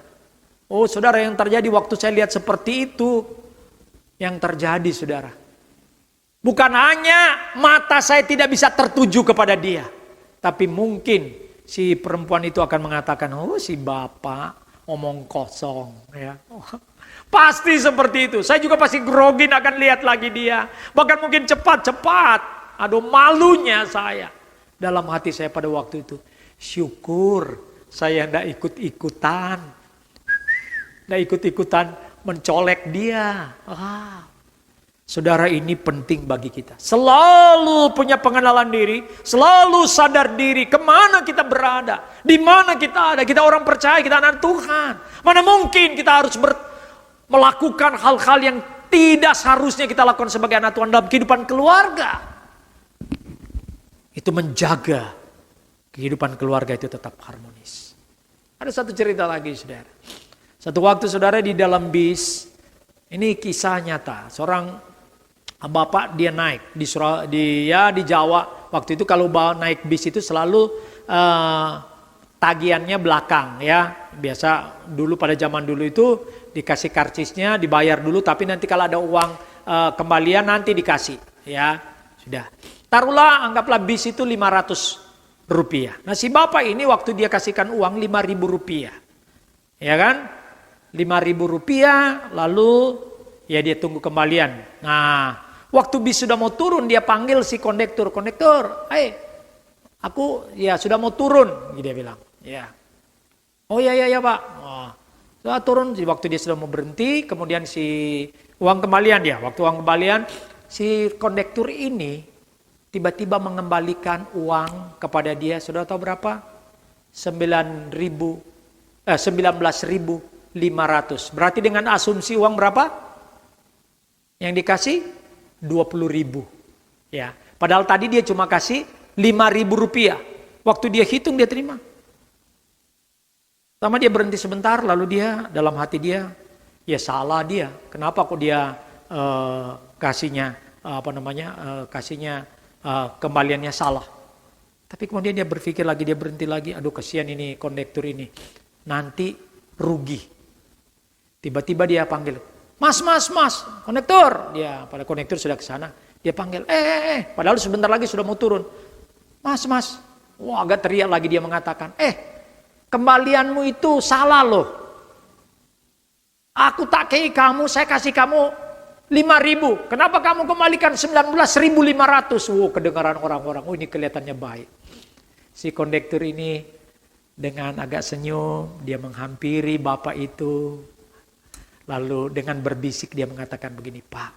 Oh saudara, yang terjadi waktu saya lihat seperti itu, yang terjadi saudara, bukan hanya mata saya tidak bisa tertuju kepada dia, tapi mungkin si perempuan itu akan mengatakan, oh si bapak omong kosong ya. Pasti seperti itu. Saya juga pasti grogin akan lihat lagi dia. Bahkan mungkin cepat-cepat. Aduh, malunya saya. Dalam hati saya pada waktu itu, syukur saya tidak ikut-ikutan. Tidak ikut-ikutan mencolek dia. Saudara, ini penting bagi kita. Selalu punya pengenalan diri, selalu sadar diri kemana kita berada, di mana kita ada. Kita orang percaya, kita anak Tuhan. Mana mungkin kita harus melakukan hal-hal yang tidak seharusnya kita lakukan sebagai anak Tuhan dalam kehidupan keluarga. Itu menjaga kehidupan keluarga itu tetap harmonis. Ada satu cerita lagi saudara. Satu waktu saudara di dalam bis, ini kisah nyata. Seorang bapak dia naik di Jawa. Waktu itu kalau naik bis itu selalu tagihannya belakang ya. Biasa dulu pada zaman dulu itu dikasih karcisnya, dibayar dulu, tapi nanti kalau ada uang kembalian nanti dikasih ya. Sudah. Taruhlah anggaplah bis itu 500 rupiah. Nah si bapak ini waktu dia kasihkan uang 5.000 rupiah. Ya kan? 5.000 rupiah lalu ya dia tunggu kembalian. Nah waktu bis sudah mau turun dia panggil si kondektur. Kondektur, aku ya sudah mau turun. Dia bilang. Ya. Oh ya pak. Oh, sudah turun. Waktu dia sudah mau berhenti kemudian si uang kembalian ya. Waktu uang kembalian si kondektur ini tiba-tiba mengembalikan uang kepada dia, sudah tahu berapa? 19.500. Berarti dengan asumsi uang berapa? Yang dikasih 20.000. Ya, padahal tadi dia cuma kasih 5.000 rupiah. Waktu dia hitung dia terima. Pertama dia berhenti sebentar, lalu dia dalam hati dia, ya salah dia. Kenapa kok dia kasihnya kembaliannya salah. Tapi kemudian dia berpikir lagi, dia berhenti lagi, aduh kasihan ini kondektur ini, nanti rugi. Tiba-tiba dia panggil, mas, kondektur. Dia pada kondektur sudah ke sana, dia panggil, padahal sebentar lagi sudah mau turun. Mas. Wah agak teriak lagi dia mengatakan, kembalianmu itu salah loh. Aku tak kei kamu, saya kasih kamu 5.000. Kenapa kamu kembalikan 19.500? Kedengaran orang-orang. Ini kelihatannya baik. Si kondektur ini dengan agak senyum, dia menghampiri bapak itu. Lalu dengan berbisik dia mengatakan begini, Pak,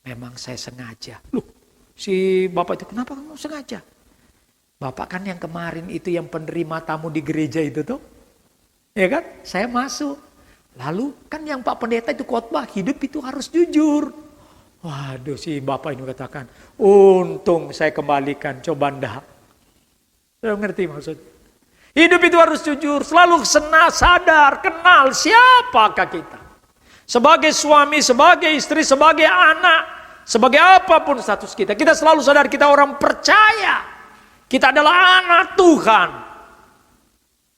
memang saya sengaja. Loh, si bapak itu, kenapa kamu sengaja? Bapak kan yang kemarin itu yang penerima tamu di gereja itu tuh. Ya kan? Saya masuk. Lalu kan yang Pak Pendeta itu khotbah, hidup itu harus jujur. Waduh, si bapak ini katakan, untung saya kembalikan, coba ndak. Saya ngerti maksud. Hidup itu harus jujur, selalu sadar, kenal siapakah kita. Sebagai suami, sebagai istri, sebagai anak, sebagai apapun status kita. Kita selalu sadar kita orang percaya. Kita adalah anak Tuhan.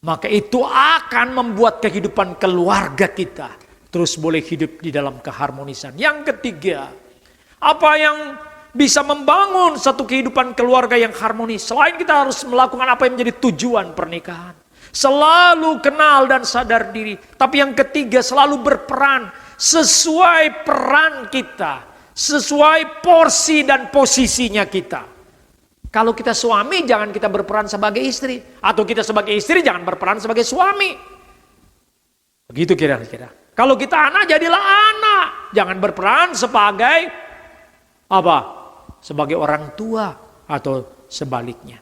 Maka itu akan membuat kehidupan keluarga kita terus boleh hidup di dalam keharmonisan. Yang ketiga, apa yang bisa membangun satu kehidupan keluarga yang harmonis? Selain kita harus melakukan apa yang menjadi tujuan pernikahan. Selalu kenal dan sadar diri. Tapi yang ketiga, selalu berperan sesuai peran kita. Sesuai porsi dan posisinya kita. Kalau kita suami, jangan kita berperan sebagai istri. Atau kita sebagai istri, jangan berperan sebagai suami. Begitu kira-kira. Kalau kita anak, jadilah anak. Jangan berperan sebagai apa? Sebagai orang tua atau sebaliknya.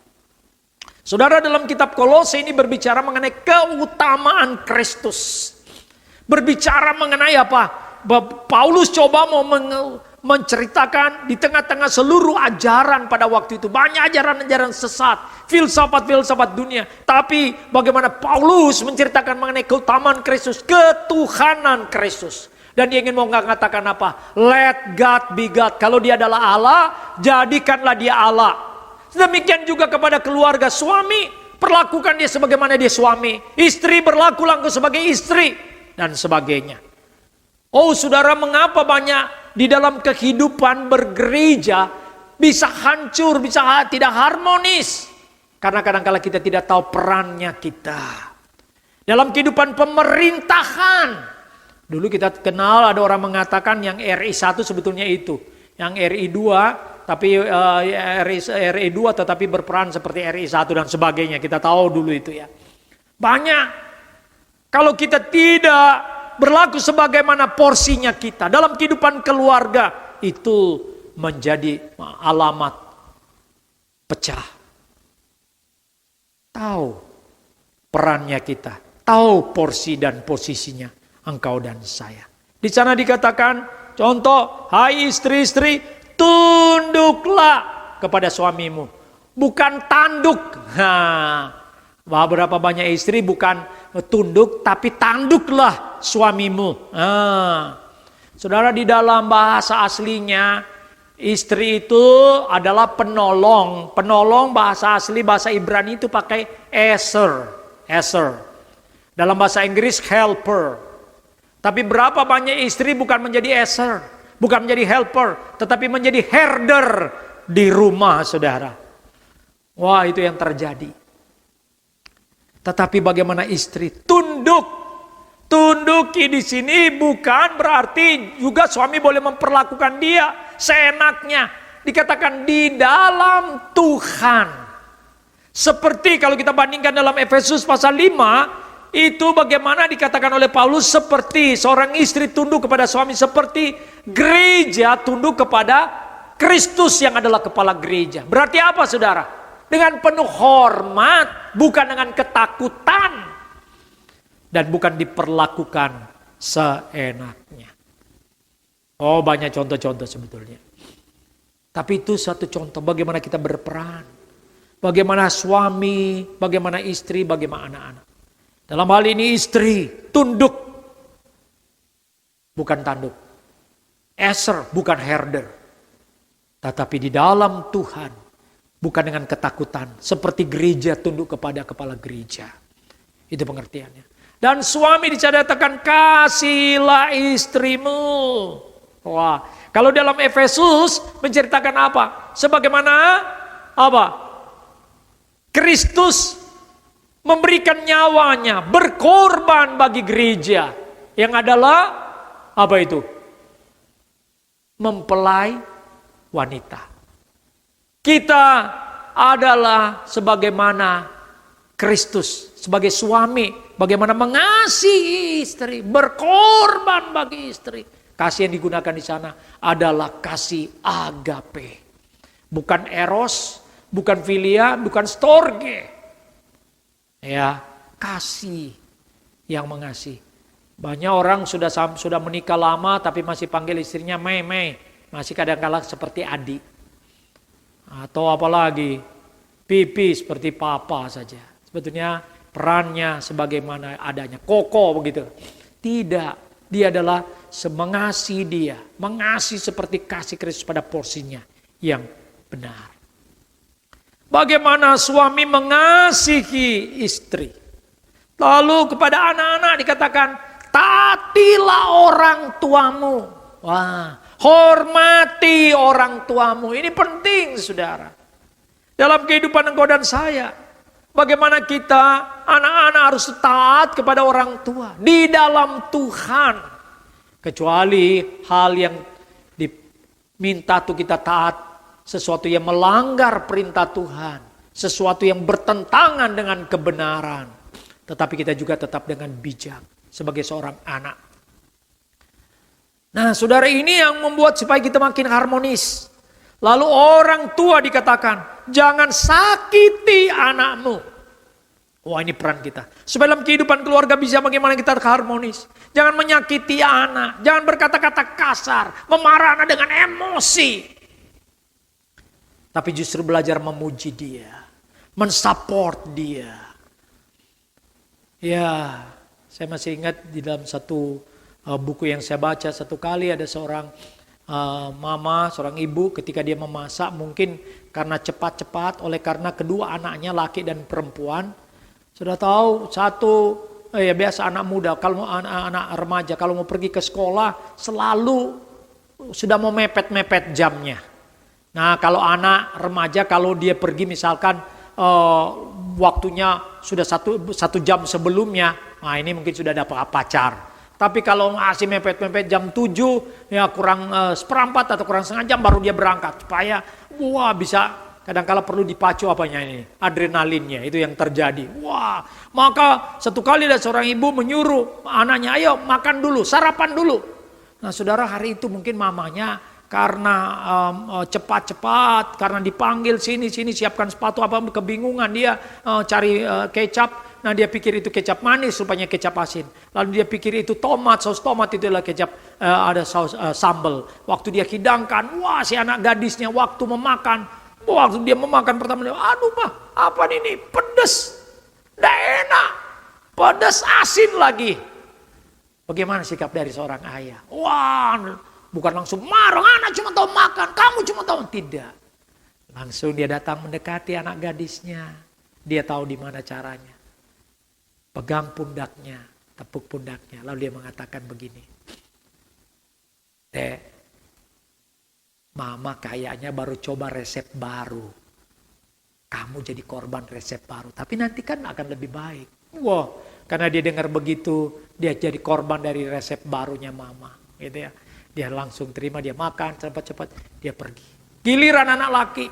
Saudara, dalam kitab Kolose ini berbicara mengenai keutamaan Kristus. Berbicara mengenai apa? Paulus coba mau menceritakan di tengah-tengah seluruh ajaran pada waktu itu. Banyak ajaran-ajaran sesat, filsafat-filsafat dunia. Tapi bagaimana Paulus menceritakan mengenai keutamaan Kristus, ketuhanan Kristus. Dan dia ingin mau mengatakan apa? Let God be God. Kalau dia adalah Allah, jadikanlah dia Allah. Demikian juga kepada keluarga suami, perlakukan dia sebagaimana dia suami. Istri berlaku langsung sebagai istri dan sebagainya. Oh saudara, mengapa banyak di dalam kehidupan bergereja bisa hancur, bisa tidak harmonis? Karena kadang-kala kita tidak tahu perannya kita. Dalam kehidupan pemerintahan, dulu kita kenal ada orang mengatakan yang RI 1 sebetulnya itu. Yang RI 2 tapi RI 2 tetapi berperan seperti RI 1 dan sebagainya. Kita tahu dulu itu ya. Banyak. Kalau kita tidak berlaku sebagaimana porsinya kita dalam kehidupan keluarga, itu menjadi alamat pecah. Tahu perannya kita, tahu porsi dan posisinya engkau dan saya. Di sana dikatakan, contoh, hai istri-istri, tunduklah kepada suamimu, bukan tanduk. Berapa banyak istri bukan tunduk, tapi tanduklah suamimu. Saudara, di dalam bahasa aslinya, istri itu adalah penolong. Penolong bahasa asli, bahasa Ibrani itu pakai eser. Dalam bahasa Inggris, helper. Tapi berapa banyak istri bukan menjadi eser, bukan menjadi helper, tetapi menjadi herder di rumah, saudara. Wah, itu yang terjadi. Tetapi bagaimana istri tunduk? Tunduki di sini bukan berarti juga suami boleh memperlakukan dia seenaknya. Dikatakan di dalam Tuhan. Seperti kalau kita bandingkan dalam Efesus pasal 5, itu bagaimana dikatakan oleh Paulus, seperti seorang istri tunduk kepada suami, seperti gereja tunduk kepada Kristus yang adalah kepala gereja. Berarti apa, saudara? Dengan penuh hormat, bukan dengan ketakutan, dan bukan diperlakukan seenaknya. Oh, banyak contoh-contoh sebetulnya. Tapi itu satu contoh bagaimana kita berperan. Bagaimana suami, bagaimana istri, bagaimana anak-anak. Dalam hal ini istri tunduk, bukan tanduk. Eser, bukan herder. Tetapi di dalam Tuhan, bukan dengan ketakutan. Seperti gereja tunduk kepada kepala gereja. Itu pengertiannya. Dan suami dikatakan kasihilah istrimu. Wah, kalau dalam Efesus menceritakan apa? Sebagaimana apa? Kristus memberikan nyawanya, berkorban bagi gereja. Yang adalah apa itu? Mempelai wanita. Kita adalah sebagaimana Kristus sebagai suami, bagaimana mengasihi istri, berkorban bagi istri. Kasih yang digunakan di sana adalah kasih agape. Bukan eros, bukan filia, bukan storge. Ya, kasih yang mengasihi. Banyak orang sudah menikah lama tapi masih panggil istrinya Mei. Masih kadang-kadang seperti adik. Atau apalagi pipi seperti papa saja. Sebetulnya perannya sebagaimana adanya. Koko begitu. Tidak. Dia adalah mengasihi dia. Mengasihi seperti kasih Kristus pada porsinya yang benar. Bagaimana suami mengasihi istri. Lalu kepada anak-anak dikatakan, taatilah orang tuamu. Wah, hormati orang tuamu. Ini penting, saudara. Dalam kehidupan engkau dan saya. Bagaimana kita, anak-anak harus taat kepada orang tua. Di dalam Tuhan. Kecuali hal yang diminta tuh kita taat. Sesuatu yang melanggar perintah Tuhan. Sesuatu yang bertentangan dengan kebenaran. Tetapi kita juga tetap dengan bijak sebagai seorang anak. Nah, saudara, ini yang membuat supaya kita makin harmonis. Lalu orang tua dikatakan, jangan sakiti anakmu. Wah, ini peran kita. Supaya dalam kehidupan keluarga bisa bagaimana kita harmonis. Jangan menyakiti anak, jangan berkata-kata kasar, memarah anak dengan emosi. Tapi justru belajar memuji dia, mensupport dia. Ya, saya masih ingat di dalam satu buku yang saya baca satu kali ada seorang mama, seorang ibu ketika dia memasak mungkin karena cepat-cepat oleh karena kedua anaknya laki dan perempuan. Sudah tahu ya biasa anak muda kalau anak remaja kalau mau pergi ke sekolah selalu sudah mau mepet-mepet jamnya. Nah, kalau anak remaja kalau dia pergi misalkan waktunya sudah satu jam sebelumnya, nah ini mungkin sudah dapat pacar. Tapi kalau masih mepet-mepet jam 7, ya kurang seperempat atau kurang setengah jam baru dia berangkat. Supaya bisa kadang-kala perlu dipacu apanya ini, adrenalinnya itu yang terjadi. Wah, maka satu kali ada seorang ibu menyuruh anaknya, ayo makan dulu, sarapan dulu. Nah, saudara, hari itu mungkin mamanya karena cepat-cepat, karena dipanggil sini siapkan sepatu apa kebingungan dia cari kecap. Nah, dia pikir itu kecap manis rupanya kecap asin. Lalu dia pikir itu tomat, saus tomat itu adalah kecap ada saus sambal. Waktu dia hidangkan, wah si anak gadisnya waktu dia memakan pertama, aduh mah apa ini pedas, nggak enak, pedas asin lagi. Bagaimana sikap dari seorang ayah? Wah, bukan langsung marah, anak cuma tahu makan, kamu cuma tahu. Tidak. Langsung dia datang mendekati anak gadisnya. Dia tahu di mana caranya. Pegang pundaknya, tepuk pundaknya. Lalu dia mengatakan begini. Dek, mama kayaknya baru coba resep baru. Kamu jadi korban resep baru. Tapi nanti kan akan lebih baik. Wah, karena dia dengar begitu, dia jadi korban dari resep barunya mama. Gitu ya. Dia langsung terima, dia makan, cepat-cepat dia pergi. Giliran anak laki.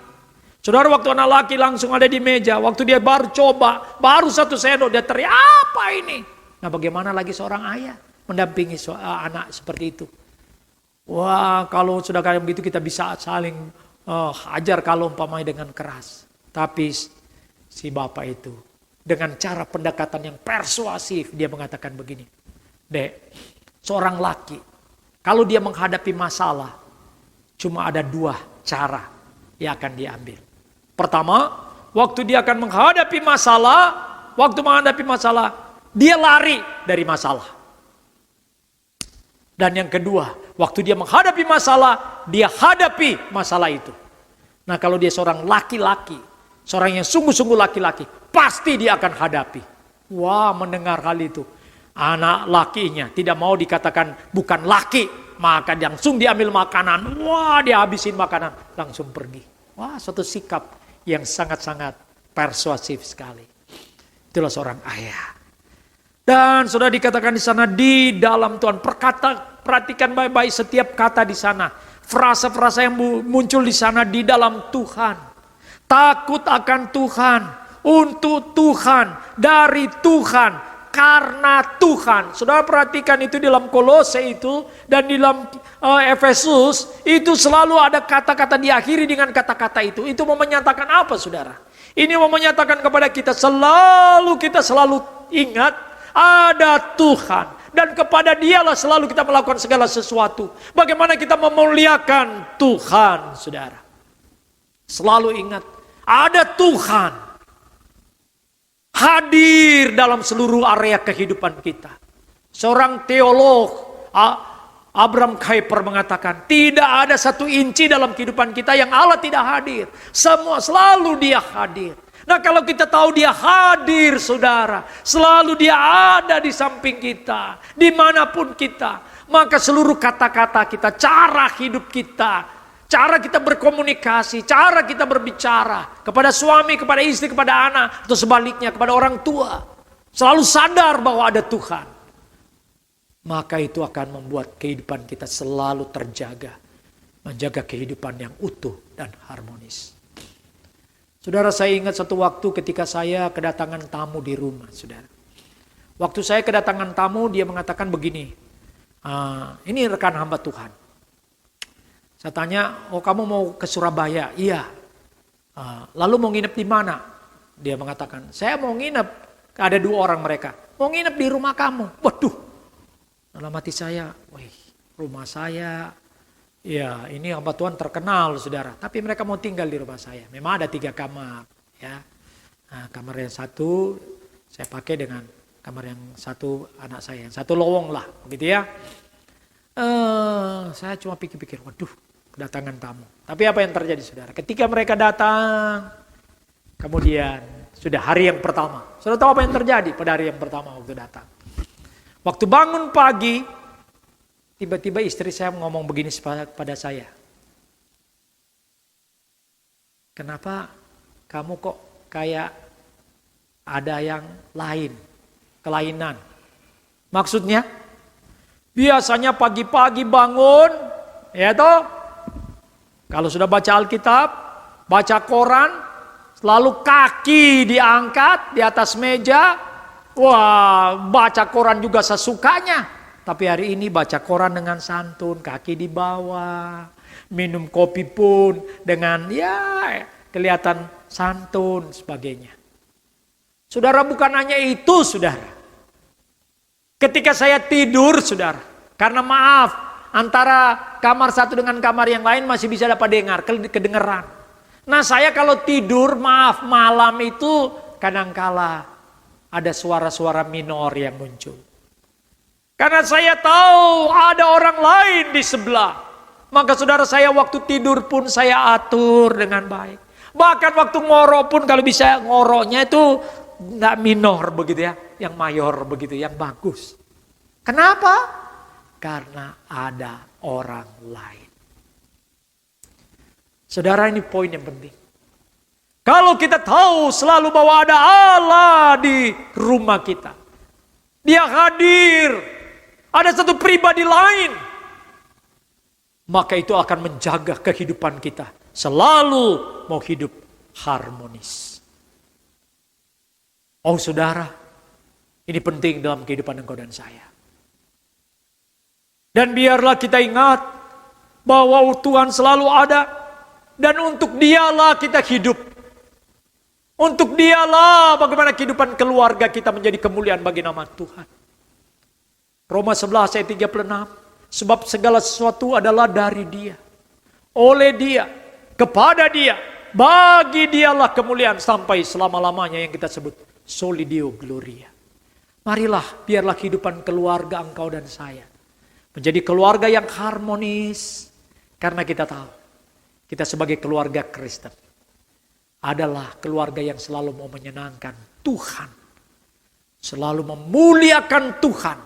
Saudara, waktu anak laki langsung ada di meja. Waktu dia baru coba, baru satu sendok, dia teriak, apa ini? Nah, bagaimana lagi seorang ayah mendampingi anak seperti itu? Wah, kalau sudah kayak begitu kita bisa saling hajar kalau umpamanya dengan keras. Tapi si bapak itu dengan cara pendekatan yang persuasif, dia mengatakan begini. Dek, seorang laki, kalau dia menghadapi masalah, cuma ada dua cara yang akan diambil. Pertama, waktu dia akan menghadapi masalah, dia lari dari masalah. Dan yang kedua, waktu dia menghadapi masalah, dia hadapi masalah itu. Nah, kalau dia seorang laki-laki, seorang yang sungguh-sungguh laki-laki, pasti dia akan hadapi. Wah, mendengar hal itu. Anak lakinya tidak mau dikatakan bukan laki, maka langsung diambil makanan. Wah, dia habisin makanan, langsung pergi. Wah, suatu sikap yang sangat-sangat persuasif sekali. Itulah seorang ayah. Dan sudah dikatakan di sana di dalam Tuhan. Perhatikan baik-baik setiap kata di sana. Frasa-frasa yang muncul di sana di dalam Tuhan. Takut akan Tuhan, untuk Tuhan, dari Tuhan, karena Tuhan. Saudara perhatikan itu di dalam Kolose itu dan di dalam Efesus itu selalu ada kata-kata diakhiri dengan kata-kata itu. Itu mau menyatakan apa, saudara? Ini mau menyatakan kepada kita selalu ingat ada Tuhan dan kepada Dialah selalu kita melakukan segala sesuatu. Bagaimana kita memuliakan Tuhan, saudara? Selalu ingat ada Tuhan hadir dalam seluruh area kehidupan kita. Seorang teolog Abraham Kuyper mengatakan, tidak ada satu inci dalam kehidupan kita yang Allah tidak hadir. Semua selalu Dia hadir. Nah kalau kita tahu Dia hadir saudara, selalu Dia ada di samping kita, dimanapun kita, maka seluruh kata-kata kita, cara hidup kita, cara kita berkomunikasi, cara kita berbicara kepada suami, kepada istri, kepada anak, atau sebaliknya kepada orang tua, selalu sadar bahwa ada Tuhan. Maka itu akan membuat kehidupan kita selalu terjaga. Menjaga kehidupan yang utuh dan harmonis. Saudara, saya ingat satu waktu ketika saya kedatangan tamu di rumah, saudara. Waktu saya kedatangan tamu, dia mengatakan begini, ini rekan hamba Tuhan. Saya tanya, oh kamu mau ke Surabaya? Iya. Lalu mau nginep di mana? Dia mengatakan, saya mau nginep, ada 2 orang mereka. Mau nginep di rumah kamu. Waduh. Dalam hati saya, wih, rumah saya, ya ini hamba Tuhan terkenal saudara. Tapi mereka mau tinggal di rumah saya. Memang ada 3 kamar. Ya. Nah, kamar yang satu saya pakai dengan kamar yang satu anak saya. Yang satu lowong lah, begitu ya. Saya cuma pikir-pikir, waduh kedatangan tamu. Tapi apa yang terjadi saudara? Ketika mereka datang, kemudian sudah hari yang pertama. Saudara tahu apa yang terjadi pada hari yang pertama waktu datang? Waktu bangun pagi, tiba-tiba istri saya ngomong begini pada saya. Kenapa kamu kok kayak ada yang lain, kelainan? Maksudnya, biasanya pagi-pagi bangun, ya toh, kalau sudah baca Alkitab, baca koran, selalu kaki diangkat di atas meja. Wah, baca koran juga sesukanya. Tapi hari ini baca koran dengan santun, kaki di bawah. Minum kopi pun dengan kelihatan santun sebagainya. Saudara, bukan hanya itu saudara. Ketika saya tidur saudara, karena maaf, antara kamar satu dengan kamar yang lain masih bisa dapat dengar, kedengeran. Nah saya kalau tidur, maaf, malam itu kadangkala ada suara-suara minor yang muncul. Karena saya tahu ada orang lain di sebelah. Maka saudara, saya waktu tidur pun saya atur dengan baik. Bahkan waktu ngorok pun kalau bisa ngoroknya itu nggak minor begitu ya. Yang mayor begitu, yang bagus. Kenapa? Karena ada orang lain. Saudara, ini poin yang penting. Kalau kita tahu selalu bahwa ada Allah di rumah kita. Dia hadir. Ada satu pribadi lain. Maka itu akan menjaga kehidupan kita. Selalu mau hidup harmonis. Oh saudara, ini penting dalam kehidupan engkau dan saya. Dan biarlah kita ingat bahwa Tuhan selalu ada. Dan untuk Dialah kita hidup. Untuk Dialah bagaimana kehidupan keluarga kita menjadi kemuliaan bagi nama Tuhan. Roma 11 ayat 36. Sebab segala sesuatu adalah dari Dia, oleh Dia, kepada Dia, bagi Dialah kemuliaan sampai selama-lamanya yang kita sebut soli Deo gloria. Marilah, biarlah kehidupan keluarga engkau dan saya menjadi keluarga yang harmonis. Karena kita tahu, kita sebagai keluarga Kristen adalah keluarga yang selalu mau menyenangkan Tuhan. Selalu memuliakan Tuhan.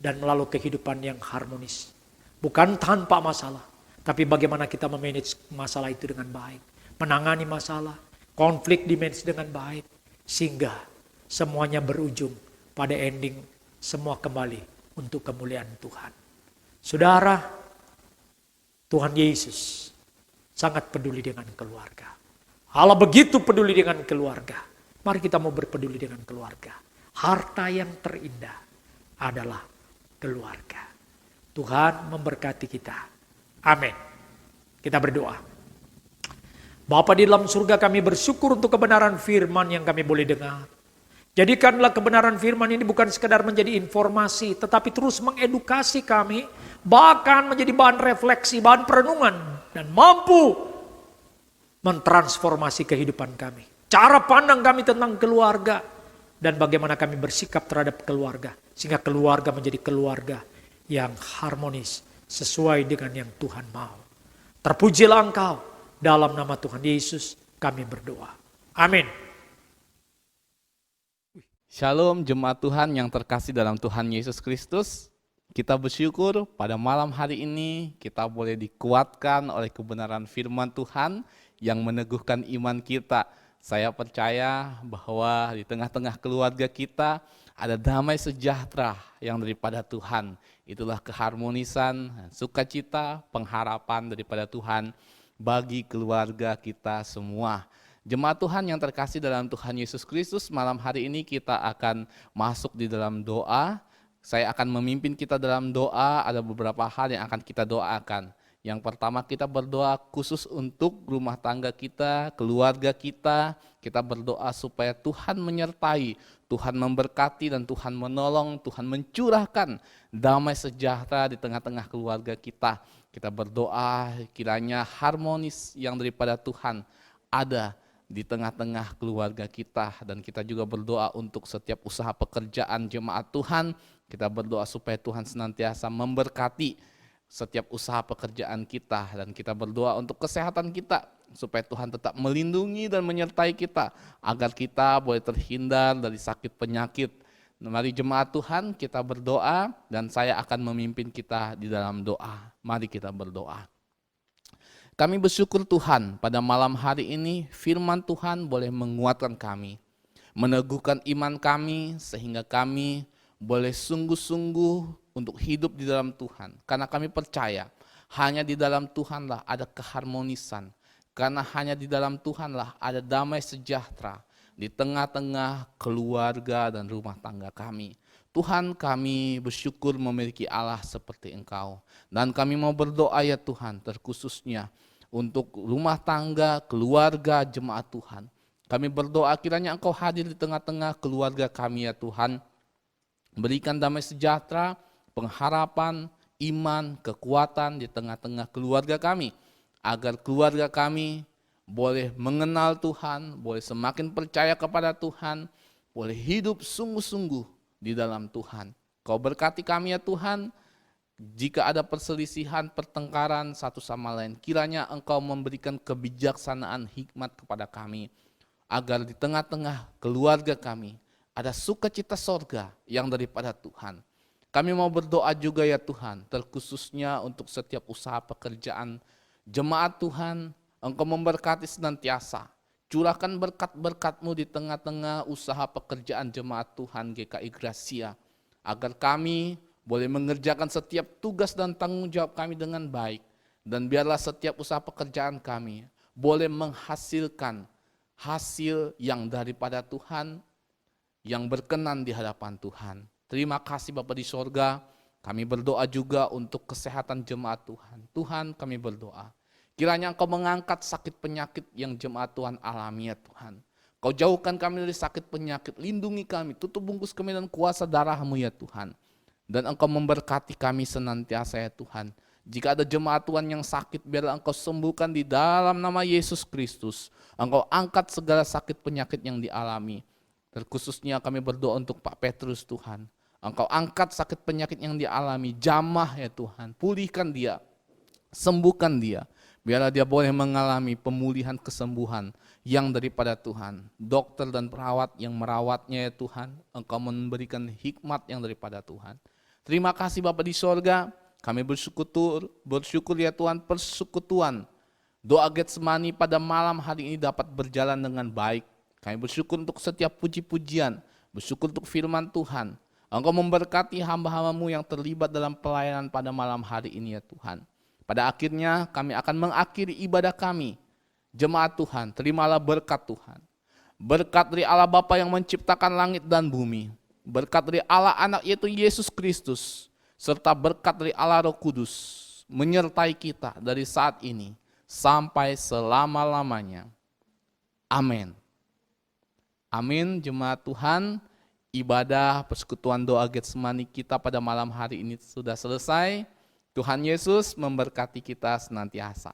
Dan melalui kehidupan yang harmonis. Bukan tanpa masalah. Tapi bagaimana kita memanage masalah itu dengan baik. Menangani masalah. Konflik dimanage dengan baik. Sehingga semuanya berujung pada ending. Semua kembali untuk kemuliaan Tuhan. Saudara, Tuhan Yesus sangat peduli dengan keluarga. Allah begitu peduli dengan keluarga. Mari kita mau berpeduli dengan keluarga. Harta yang terindah adalah keluarga. Tuhan memberkati kita. Amin. Kita berdoa. Bapa di dalam surga, kami bersyukur untuk kebenaran firman yang kami boleh dengar. Jadikanlah kebenaran firman ini bukan sekadar menjadi informasi, tetapi terus mengedukasi kami, bahkan menjadi bahan refleksi, bahan perenungan, dan mampu mentransformasi kehidupan kami. Cara pandang kami tentang keluarga, dan bagaimana kami bersikap terhadap keluarga. Sehingga keluarga menjadi keluarga yang harmonis sesuai dengan yang Tuhan mau. Terpujilah Engkau, dalam nama Tuhan Yesus kami berdoa. Amin. Shalom jemaat Tuhan yang terkasih dalam Tuhan Yesus Kristus. Kita bersyukur pada malam hari ini kita boleh dikuatkan oleh kebenaran firman Tuhan yang meneguhkan iman kita. Saya percaya bahwa di tengah-tengah keluarga kita ada damai sejahtera yang daripada Tuhan. Itulah keharmonisan, sukacita, pengharapan daripada Tuhan bagi keluarga kita semua. Jemaat Tuhan yang terkasih dalam Tuhan Yesus Kristus, malam hari ini kita akan masuk di dalam doa. Saya akan memimpin kita dalam doa, ada beberapa hal yang akan kita doakan. Yang pertama kita berdoa khusus untuk rumah tangga kita, keluarga kita. Kita berdoa supaya Tuhan menyertai, Tuhan memberkati dan Tuhan menolong, Tuhan mencurahkan damai sejahtera di tengah-tengah keluarga kita. Kita berdoa kiranya harmonis yang daripada Tuhan ada di tengah-tengah keluarga kita. Dan kita juga berdoa untuk setiap usaha pekerjaan jemaat Tuhan. Kita berdoa supaya Tuhan senantiasa memberkati setiap usaha pekerjaan kita, dan kita berdoa untuk kesehatan kita supaya Tuhan tetap melindungi dan menyertai kita agar kita boleh terhindar dari sakit penyakit. Mari jemaat Tuhan kita berdoa dan saya akan memimpin kita di dalam doa. Mari kita berdoa. Kami bersyukur Tuhan pada malam hari ini firman Tuhan boleh menguatkan kami, meneguhkan iman kami sehingga kami boleh sungguh-sungguh untuk hidup di dalam Tuhan. Karena kami percaya hanya di dalam Tuhanlah ada keharmonisan. Karena hanya di dalam Tuhanlah ada damai sejahtera di tengah-tengah keluarga dan rumah tangga kami. Tuhan, kami bersyukur memiliki Allah seperti Engkau. Dan kami mau berdoa ya Tuhan, terkhususnya untuk rumah tangga, keluarga, jemaat Tuhan. Kami berdoa kiranya Engkau hadir di tengah-tengah keluarga kami ya Tuhan. Berikan damai sejahtera, pengharapan, iman, kekuatan di tengah-tengah keluarga kami. Agar keluarga kami boleh mengenal Tuhan, boleh semakin percaya kepada Tuhan, boleh hidup sungguh-sungguh di dalam Tuhan. Kau berkati kami ya Tuhan, jika ada perselisihan, pertengkaran satu sama lain, kiranya Engkau memberikan kebijaksanaan hikmat kepada kami. Agar di tengah-tengah keluarga kami ada sukacita sorga yang daripada Tuhan. Kami mau berdoa juga ya Tuhan, terkhususnya untuk setiap usaha pekerjaan jemaat Tuhan. Engkau memberkati senantiasa. Curahkan berkat-berkat-Mu di tengah-tengah usaha pekerjaan jemaat Tuhan GKI Gracia. Agar kami boleh mengerjakan setiap tugas dan tanggung jawab kami dengan baik. Dan biarlah setiap usaha pekerjaan kami boleh menghasilkan hasil yang daripada Tuhan, yang berkenan di hadapan Tuhan. Terima kasih Bapa di sorga, kami berdoa juga untuk kesehatan jemaat Tuhan. Tuhan kami berdoa, kiranya Engkau mengangkat sakit penyakit yang jemaat Tuhan alami ya Tuhan. Kau jauhkan kami dari sakit penyakit, lindungi kami, tutup bungkus kami dengan kuasa darah-Mu ya Tuhan. Dan Engkau memberkati kami senantiasa ya Tuhan. Jika ada jemaat Tuhan yang sakit, biarlah Engkau sembuhkan di dalam nama Yesus Kristus. Engkau angkat segala sakit penyakit yang dialami. Terkhususnya kami berdoa untuk Pak Petrus Tuhan. Engkau angkat sakit penyakit yang dialami, jamah ya Tuhan, pulihkan dia, sembuhkan dia. Biarlah dia boleh mengalami pemulihan kesembuhan yang daripada Tuhan. Dokter dan perawat yang merawatnya ya Tuhan, Engkau memberikan hikmat yang daripada Tuhan. Terima kasih Bapa di sorga, kami bersyukur ya Tuhan, persekutuan doa Getsemani pada malam hari ini dapat berjalan dengan baik. Kami bersyukur untuk setiap puji-pujian, bersyukur untuk firman Tuhan. Engkau memberkati hamba-hamba-Mu yang terlibat dalam pelayanan pada malam hari ini ya Tuhan. Pada akhirnya kami akan mengakhiri ibadah kami. Jemaat Tuhan, terimalah berkat Tuhan. Berkat dari Allah Bapa yang menciptakan langit dan bumi. Berkat dari Allah Anak yaitu Yesus Kristus. Serta berkat dari Allah Roh Kudus menyertai kita dari saat ini sampai selama-lamanya. Amin. Amin jemaat Tuhan. Ibadah persekutuan doa Getsemani kita pada malam hari ini sudah selesai. Tuhan Yesus memberkati kita senantiasa.